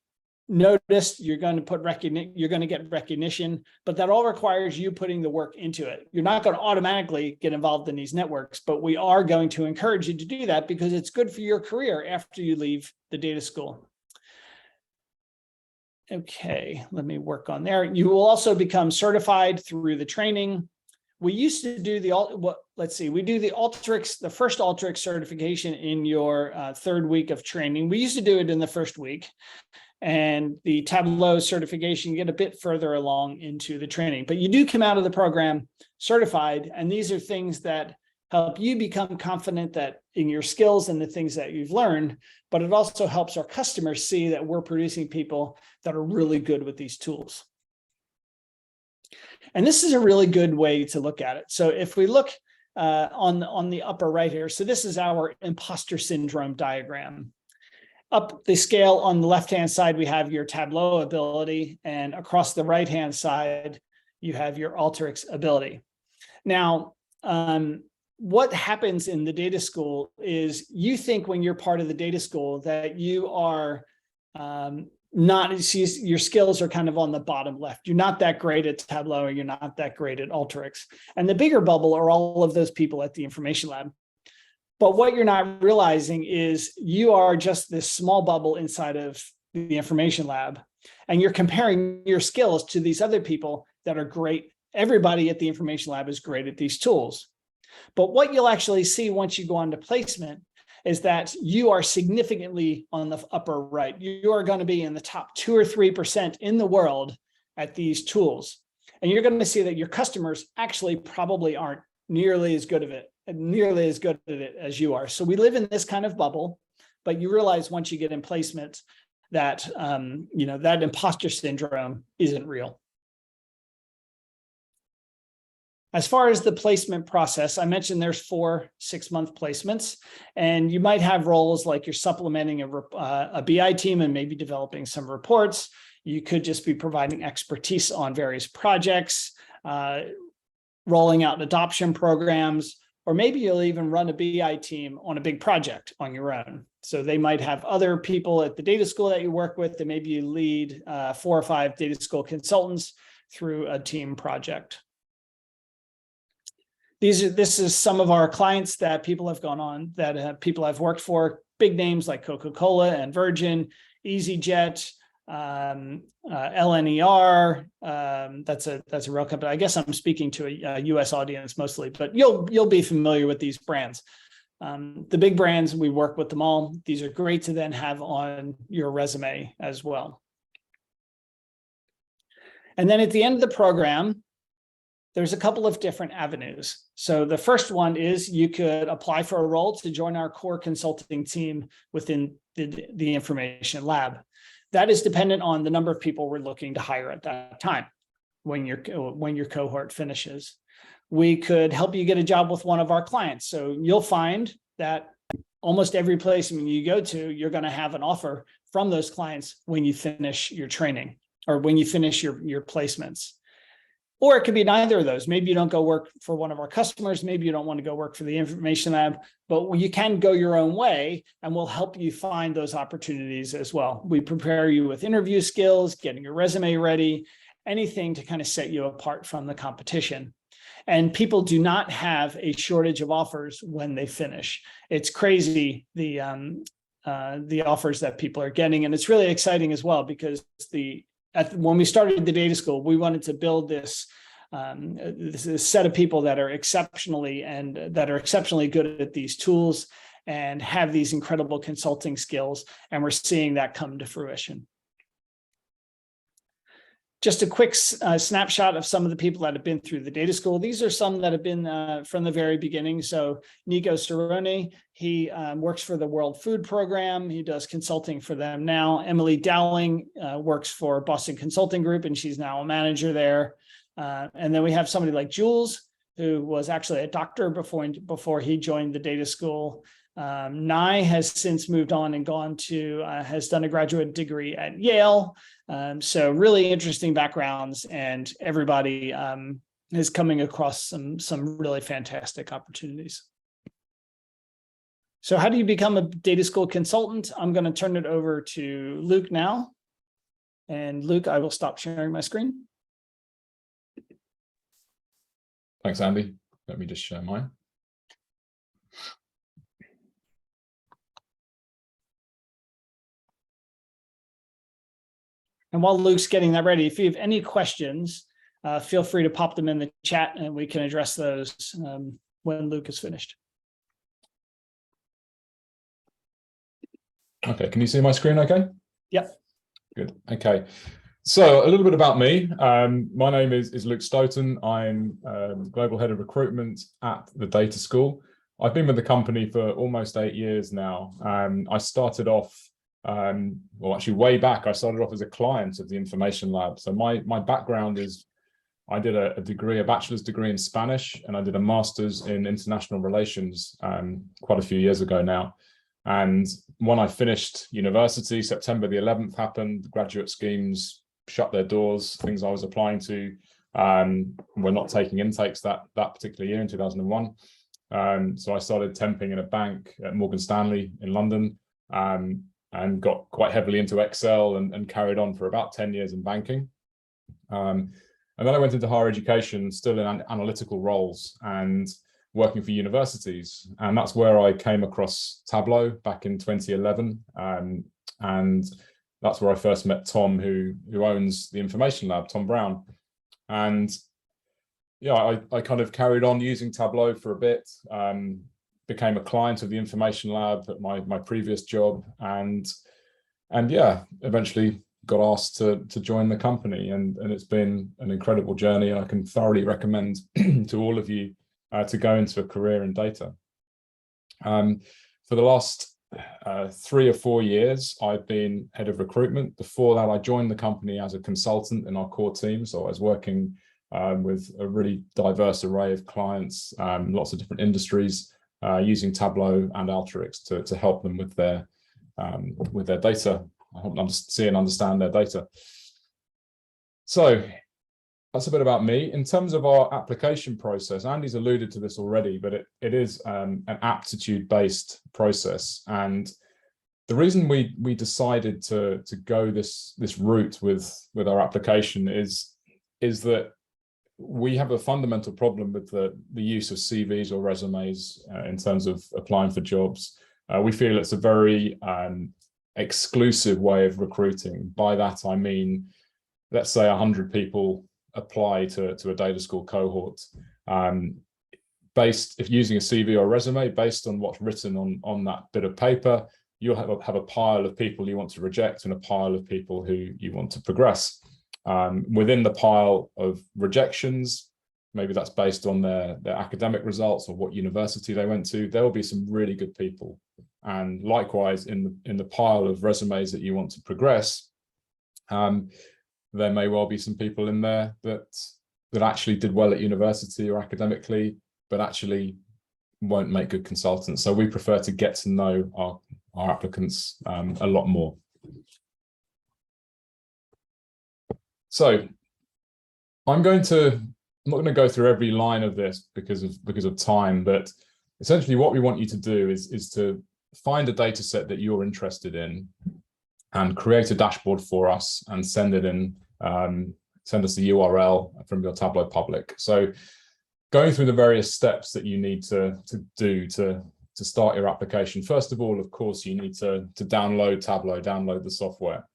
noticed, you're going to get recognition, but that all requires you putting the work into it. You're not going to automatically get involved in these networks, but we are going to encourage you to do that because it's good for your career after you leave the data school. Okay, let me work on there. You will also become certified through the training. We used to do the Alteryx, the first Alteryx certification in your 3rd week of training. We used to do it in the 1st week. And the Tableau certification, you get a bit further along into the training. But you do come out of the program certified, and these are things that help you become confident that in your skills and the things that you've learned, but it also helps our customers see that we're producing people that are really good with these tools. And this is a really good way to look at it. So if we look on the upper right here, so this is our imposter syndrome diagram. Up the scale on the left-hand side, we have your Tableau ability, and across the right-hand side, you have your Alteryx ability. Now, what happens in the data school is you think when you're part of the data school that you are your skills are kind of on the bottom left. You're not that great at Tableau, and you're not that great at Alteryx. And the bigger bubble are all of those people at the information lab. But what you're not realizing is you are just this small bubble inside of the information lab, and you're comparing your skills to these other people that are great. Everybody at the information lab is great at these tools. But what you'll actually see once you go on to placement is that you are significantly on the upper right. You are going to be in the top 2 or 3% in the world at these tools. And you're going to see that your customers actually probably aren't nearly as good at it as you are. So we live in this kind of bubble, but you realize once you get in placement that that imposter syndrome isn't real. As far as the placement process, I mentioned there's 4 6-month placements, and you might have roles like you're supplementing a BI team and maybe developing some reports. You could just be providing expertise on various projects, rolling out adoption programs, or maybe you'll even run a BI team on a big project on your own. So they might have other people at the data school that you work with, and maybe you lead 4 or 5 data school consultants through a team project. This is some of our clients that people have gone on, that people I've worked for, big names like Coca-Cola and Virgin, EasyJet, LNER. That's a real company. I guess I'm speaking to a US audience mostly, but you'll be familiar with these brands. The big brands, we work with them all. These are great to then have on your resume as well. And then at the end of the program, there's a couple of different avenues. So the first one is you could apply for a role to join our core consulting team within the information lab. That is dependent on the number of people we're looking to hire at that time when your cohort finishes. We could help you get a job with one of our clients. So you'll find that almost every place you go to, you're going to have an offer from those clients when you finish your training or when you finish your placements. Or it could be neither of those. Maybe you don't go work for one of our customers. Maybe you don't want to go work for the information lab, but you can go your own way and we'll help you find those opportunities as well. We prepare you with interview skills, getting your resume ready, anything to kind of set you apart from the competition. And people do not have a shortage of offers when they finish. It's crazy, the offers that people are getting. And it's really exciting as well, because when we started the data school, we wanted to build this set of people that are exceptionally good at these tools and have these incredible consulting skills. And we're seeing that come to fruition. Just a quick snapshot of some of the people that have been through the data school. These are some that have been from the very beginning. So Nico Cerrone, he works for the World Food Program. He does consulting for them now. Emily Dowling works for Boston Consulting Group, and she's now a manager there. And then we have somebody like Jules, who was actually a doctor before he joined the data school. Nye has since moved on and has done a graduate degree at Yale. So really interesting backgrounds, and everybody is coming across some really fantastic opportunities. So how do you become a data school consultant? I'm going to turn it over to Luke now. And Luke, I will stop sharing my screen. Thanks, Andy. Let me just share mine. And while Luke's getting that ready, if you have any questions, feel free to pop them in the chat and we can address those when Luke is finished. Okay, can you see my screen okay? Yep. Good, okay. So a little bit about me. My name is Luke Stoughton. I'm Global Head of Recruitment at the Data School. I've been with the company for almost 8 years now. I started off, well, actually way back, I started off as a client of the Information Lab. So my background is, I did a bachelor's degree in Spanish, and I did a master's in international relations quite a few years ago now. And when I finished university, September the 11th happened, graduate schemes shut their doors, things I was applying to were not taking intakes that particular year in 2001. So I started temping in a bank at Morgan Stanley in London, and got quite heavily into Excel and carried on for about 10 years in banking. And then I went into higher education, still in analytical roles and working for universities. And that's where I came across Tableau back in 2011. And that's where I first met Tom, who owns the Information Lab, Tom Brown. And yeah, I kind of carried on using Tableau for a bit, became a client of the Information Lab at my previous job, and yeah, eventually got asked to join the company, and it's been an incredible journey, and I can thoroughly recommend to all of you to go into a career in data. For the last 3 or 4 years, I've been head of recruitment. Before that, I joined the company as a consultant in our core team, so I was working with a really diverse array of clients, lots of different industries, using Tableau and Alteryx to help them with their data. I help them see and understand their data. So that's a bit about me. In terms of our application process, Andy's alluded to this already, but it is an aptitude-based process. And the reason we decided to go this route with our application is that we have a fundamental problem with the use of CVs or resumes in terms of applying for jobs. We feel it's a very exclusive way of recruiting. By that, I mean, let's say 100 people apply to a data school cohort. If using a CV or resume, based on what's written on that bit of paper, you'll have a pile of people you want to reject and a pile of people who you want to progress. Within the pile of rejections, maybe that's based on their academic results or what university they went to, there will be some really good people. And likewise, in the pile of resumes that you want to progress, there may well be some people in there that actually did well at university or academically, but actually won't make good consultants. So we prefer to get to know our applicants a lot more. So I'm not going to go through every line of this because of time, but essentially what we want you to do is to find a data set that you're interested in and create a dashboard for us and send it in, send us the URL from your Tableau public. So going through the various steps that you need to do to start your application. First of all, of course, you need to download Tableau, download the software.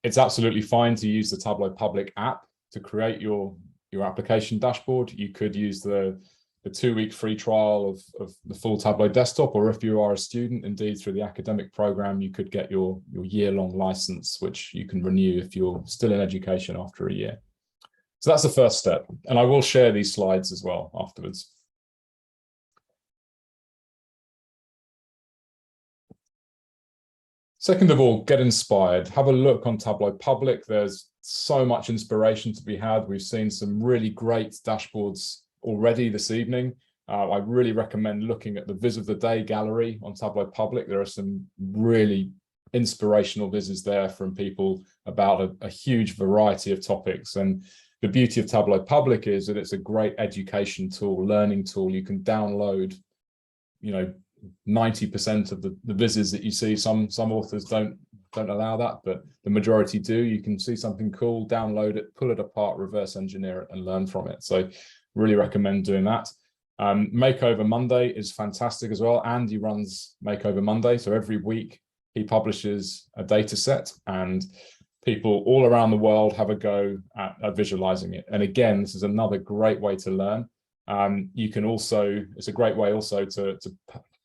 It's absolutely fine to use the Tableau public app to create your application dashboard. You could use the 2-week free trial of the full Tableau desktop, or if you are a student, indeed through the academic program, you could get your year-long license, which you can renew if you're still in education after a year. So that's the first step, and I will share these slides as well afterwards. Second of all, get inspired. Have a look on Tableau Public. There's so much inspiration to be had. We've seen some really great dashboards already this evening. I really recommend looking at the Viz of the Day gallery on Tableau Public. There are some really inspirational vizzes there from people about a huge variety of topics. And the beauty of Tableau Public is that it's a great education tool, learning tool. You can download, 90% of the vizzes that you see. Some authors don't allow that, but the majority do. You can see something cool, download it, pull it apart, reverse engineer it, and learn from it. So really recommend doing that. Makeover Monday is fantastic as well. Andy runs Makeover Monday. So every week he publishes a data set and people all around the world have a go at visualizing it. And again, this is another great way to learn. It's a great way also to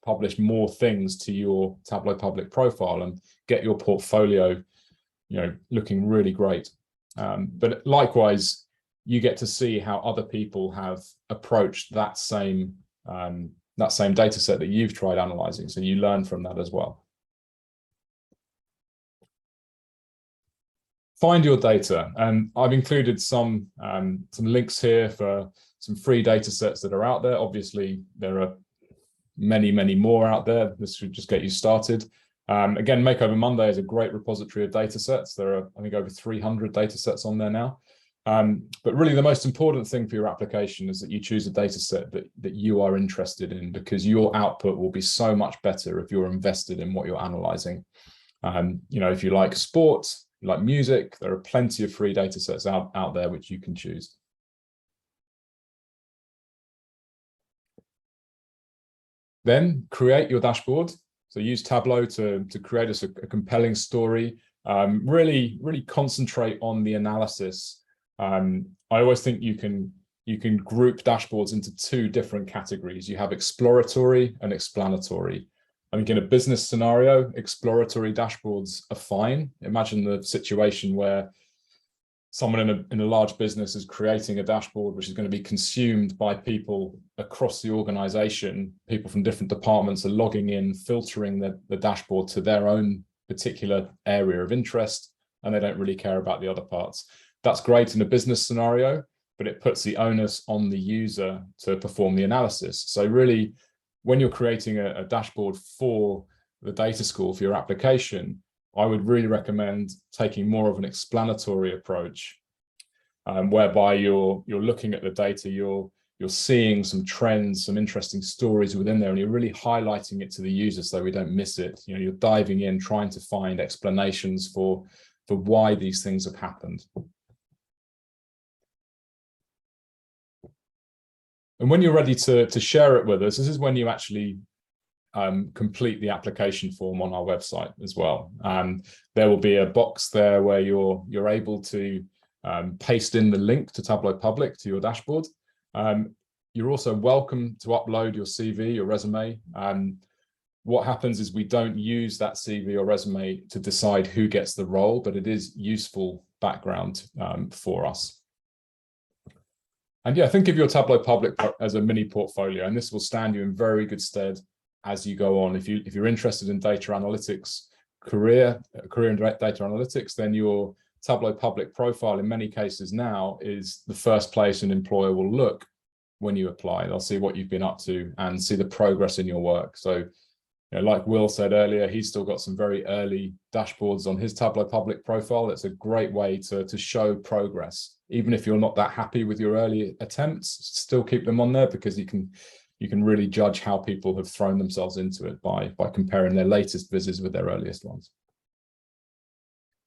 publish more things to your Tableau Public profile and get your portfolio, looking really great. But likewise, you get to see how other people have approached that same data set that you've tried analyzing. So you learn from that as well. Find your data, and I've included some links here for some free data sets that are out there. Obviously, there are many, many more out there. This should just get you started. Again, Makeover Monday is a great repository of data sets. There are, I think, over 300 data sets on there now. But really, the most important thing for your application is that you choose a data set that you are interested in, because your output will be so much better if you're invested in what you're analyzing. If you like sport, like music, there are plenty of free data sets out there which you can choose. Then create your dashboard. So use Tableau to create a compelling story. Really concentrate on the analysis. I always think you can group dashboards into 2 different categories. You have exploratory and explanatory. I think in a business scenario, exploratory dashboards are fine. Imagine the situation where someone in a large business is creating a dashboard which is going to be consumed by people across the organization. People from different departments are logging in, filtering the dashboard to their own particular area of interest, and they don't really care about the other parts. That's great in a business scenario, but it puts the onus on the user to perform the analysis. So really, when you're creating a dashboard for the data school, for your application, I would really recommend taking more of an explanatory approach, whereby you're looking at the data, you're seeing some trends, some interesting stories within there, and you're really highlighting it to the user so we don't miss it. You're diving in, trying to find explanations for why these things have happened. And when you're ready to share it with us, this is when you actually complete the application form on our website as well. There will be a box there where you're able to paste in the link to Tableau Public to your dashboard. You're also welcome to upload your CV, your resume. What happens is we don't use that CV or resume to decide who gets the role, but it is useful background for us. And yeah, think of your Tableau Public as a mini portfolio, and this will stand you in very good stead as you go on. If you're interested in data analytics, career in data analytics, then your Tableau Public profile in many cases now is the first place an employer will look when you apply. They'll see what you've been up to and see the progress in your work. So, you know, like Will said earlier, he's still got some very early dashboards on his Tableau Public profile. It's a great way to show progress. Even if you're not that happy with your early attempts, still keep them on there, because you can really judge how people have thrown themselves into it by comparing their latest Vizes with their earliest ones.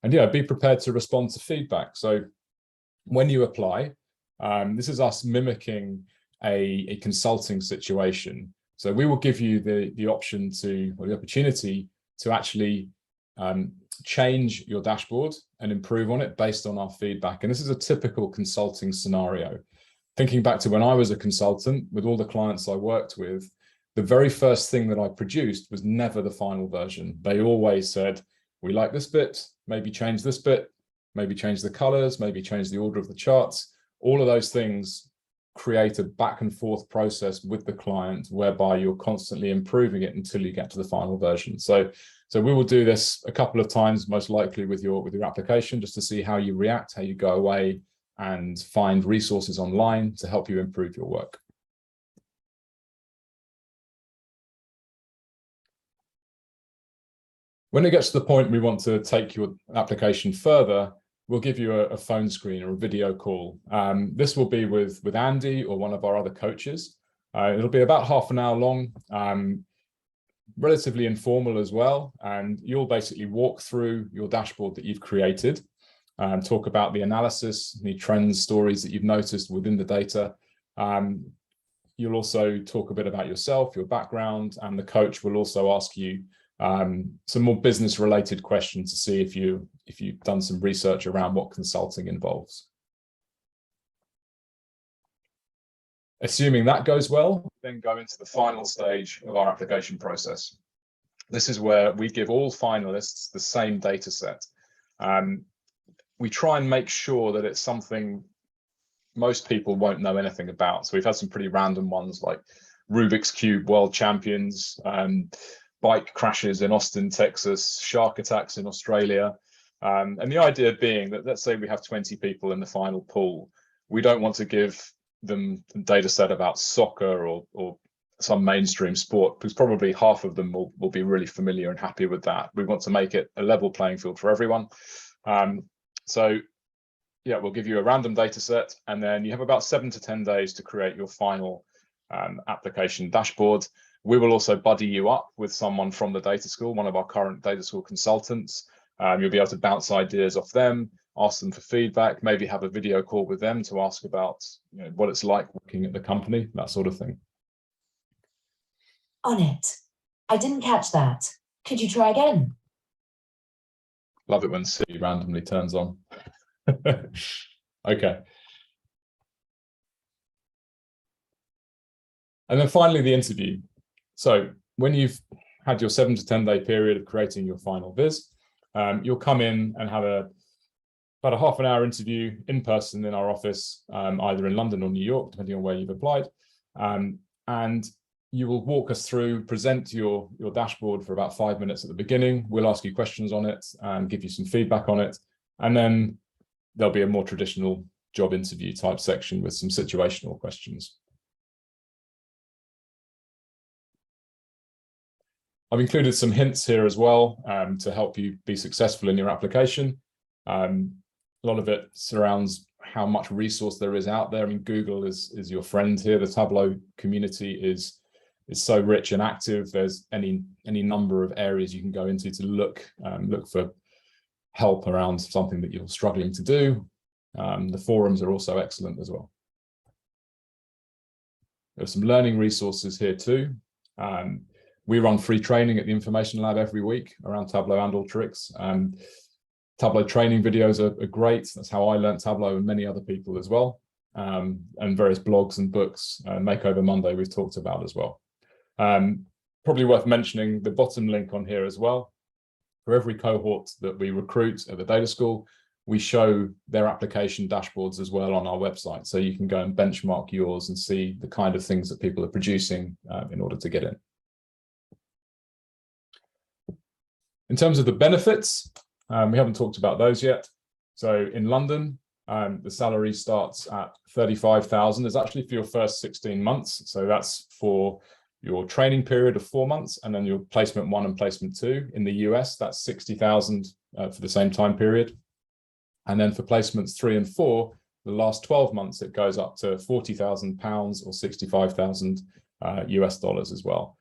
And yeah, be prepared to respond to feedback. So when you apply, this is us mimicking a consulting situation. So we will give you the option to, or the opportunity to actually change your dashboard and improve on it based on our feedback. And this is a typical consulting scenario. Thinking back to when I was a consultant, with all the clients I worked with, the very first thing that I produced was never the final version. They always said, we like this bit, maybe change this bit, maybe change the colors, maybe change the order of the charts. All of those things create a back and forth process with the client whereby you're constantly improving it until you get to the final version. So we will do this a couple of times, most likely with your application, just to see how you react, how you go away and find resources online to help you improve your work. When it gets to the point we want to take your application further, we'll give you a phone screen or a video call. This will be with Andy or one of our other coaches. It'll be about half an hour long, relatively informal as well. And you'll basically walk through your dashboard that you've created, talk about the analysis, the trends, stories that you've noticed within the data. You'll also talk a bit about yourself, your background, and the coach will also ask you some more business related questions to see if you've done some research around what consulting involves. Assuming that goes well, then go into the final stage of our application process. This is where we give all finalists the same data set. We try and make sure that it's something most people won't know anything about. So we've had some pretty random ones like Rubik's Cube world champions, bike crashes in Austin, Texas, shark attacks in Australia. And the idea being that, let's say we have 20 people in the final pool. We don't want to give them a data set about soccer or some mainstream sport, because probably half of them will be really familiar and happy with that. We want to make it a level playing field for everyone. So yeah, we'll give you a random data set, and then you have about 7 to 10 days to create your final application dashboard. We will also buddy you up with someone from the data school, one of our current data school consultants. You'll be able to bounce ideas off them, ask them for feedback, maybe have a video call with them to ask about, you know, what it's like working at the company, that sort of thing. On it. I didn't catch that. Could you try again? Love it when Siri randomly turns on. Okay. And then finally, the interview. So when you've had your 7 to 10 day period of creating your final Viz, you'll come in and have about a half an hour interview in person in our office, either in London or New York, depending on where you've applied. And you will walk us through, present your dashboard for about 5 minutes at the beginning. We'll ask you questions on it and give you some feedback on it. And then there'll be a more traditional job interview type section with some situational questions. I've included some hints here as well to help you be successful in your application. A lot of it surrounds how much resource there is out there. I mean, Google is your friend here. The Tableau community is so rich and active. There's any number of areas you can go into to look for help around something that you're struggling to do. The forums are also excellent as well. There's some learning resources here too. We run free training at the Information Lab every week around Tableau and Alteryx. Tableau training videos are great. That's how I learned Tableau and many other people as well. And various blogs and books, Makeover Monday we've talked about as well. Probably worth mentioning the bottom link on here as well. For every cohort that we recruit at the data school, we show their application dashboards as well on our website. So you can go and benchmark yours and see the kind of things that people are producing in order to get in. In terms of the benefits, we haven't talked about those yet. So in London, the salary starts at 35,000. It's actually for your first 16 months. So that's for your training period of 4 months, and then your placement 1 and placement 2. In the US, that's 60,000 for the same time period. And then for placements 3 and 4, the last 12 months, it goes up to £40,000 or 65,000 US dollars as well.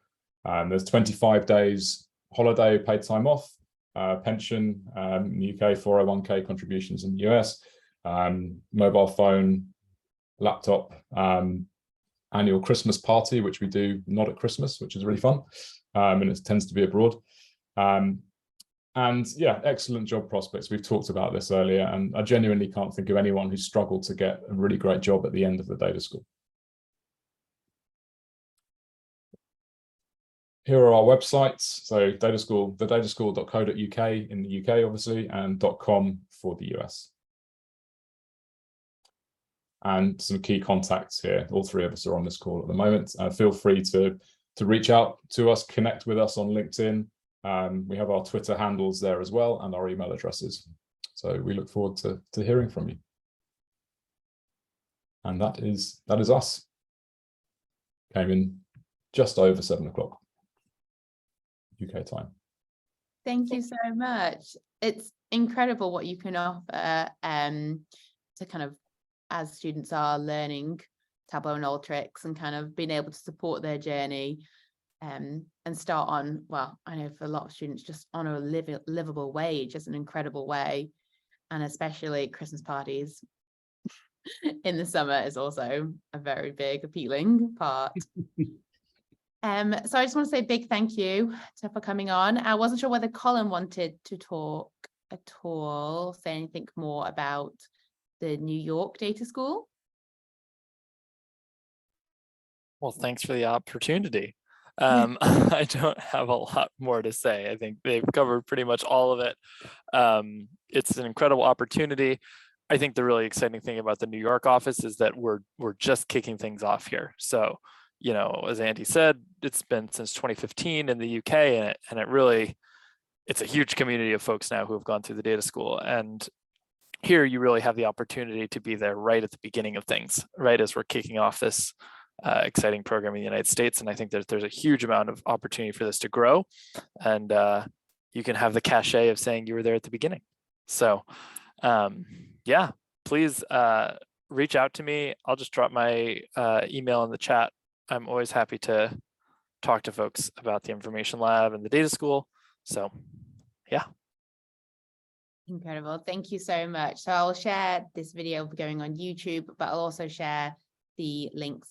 There's 25 days holiday paid time off, pension in the UK, 401k contributions in the US, mobile phone, laptop, annual Christmas party, which we do not at Christmas, which is really fun, and it tends to be abroad. And yeah, excellent job prospects. We've talked about this earlier, and I genuinely can't think of anyone who's struggled to get a really great job at the end of the data school. Here are our websites. So data school, thedataschool.co.uk in the UK, obviously, and .com for the US. And some key contacts here. All 3 of us are on this call at the moment. Feel free to reach out to us, connect with us on LinkedIn. We have our Twitter handles there as well, and our email addresses. So we look forward to hearing from you. And that is us. Came in just over 7 o'clock UK time. Thank you so much. It's incredible what you can offer to kind of, as students are learning Tableau and Alteryx, and kind of being able to support their journey and start on, well, I know for a lot of students, just on a livable wage is an incredible way. And especially Christmas parties in the summer is also a very big appealing part. So I just want to say a big thank you for coming on. I wasn't sure whether Colin wanted to talk at all, say anything more about the New York Data School. Well, thanks for the opportunity. I don't have a lot more to say. I think they've covered pretty much all of it. It's an incredible opportunity. I think the really exciting thing about the New York office is that we're just kicking things off here. So, you know, as Andy said, it's been since 2015 in the UK, and it really, it's a huge community of folks now who have gone through the data school. And here you really have the opportunity to be there right at the beginning of things, right as we're kicking off this exciting program in the United States. And I think that there's a huge amount of opportunity for this to grow. And you can have the cachet of saying you were there at the beginning. So yeah, please reach out to me. I'll just drop my email in the chat. I'm always happy to talk to folks about the Information Lab and the data school. So yeah. Incredible. Thank you so much. So I'll share this video going on YouTube, but I'll also share the links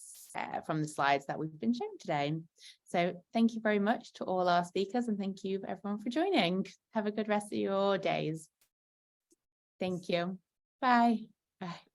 from the slides that we've been shown today. So thank you very much to all our speakers, and thank you everyone for joining. Have a good rest of your days. Thank you. Bye. Bye.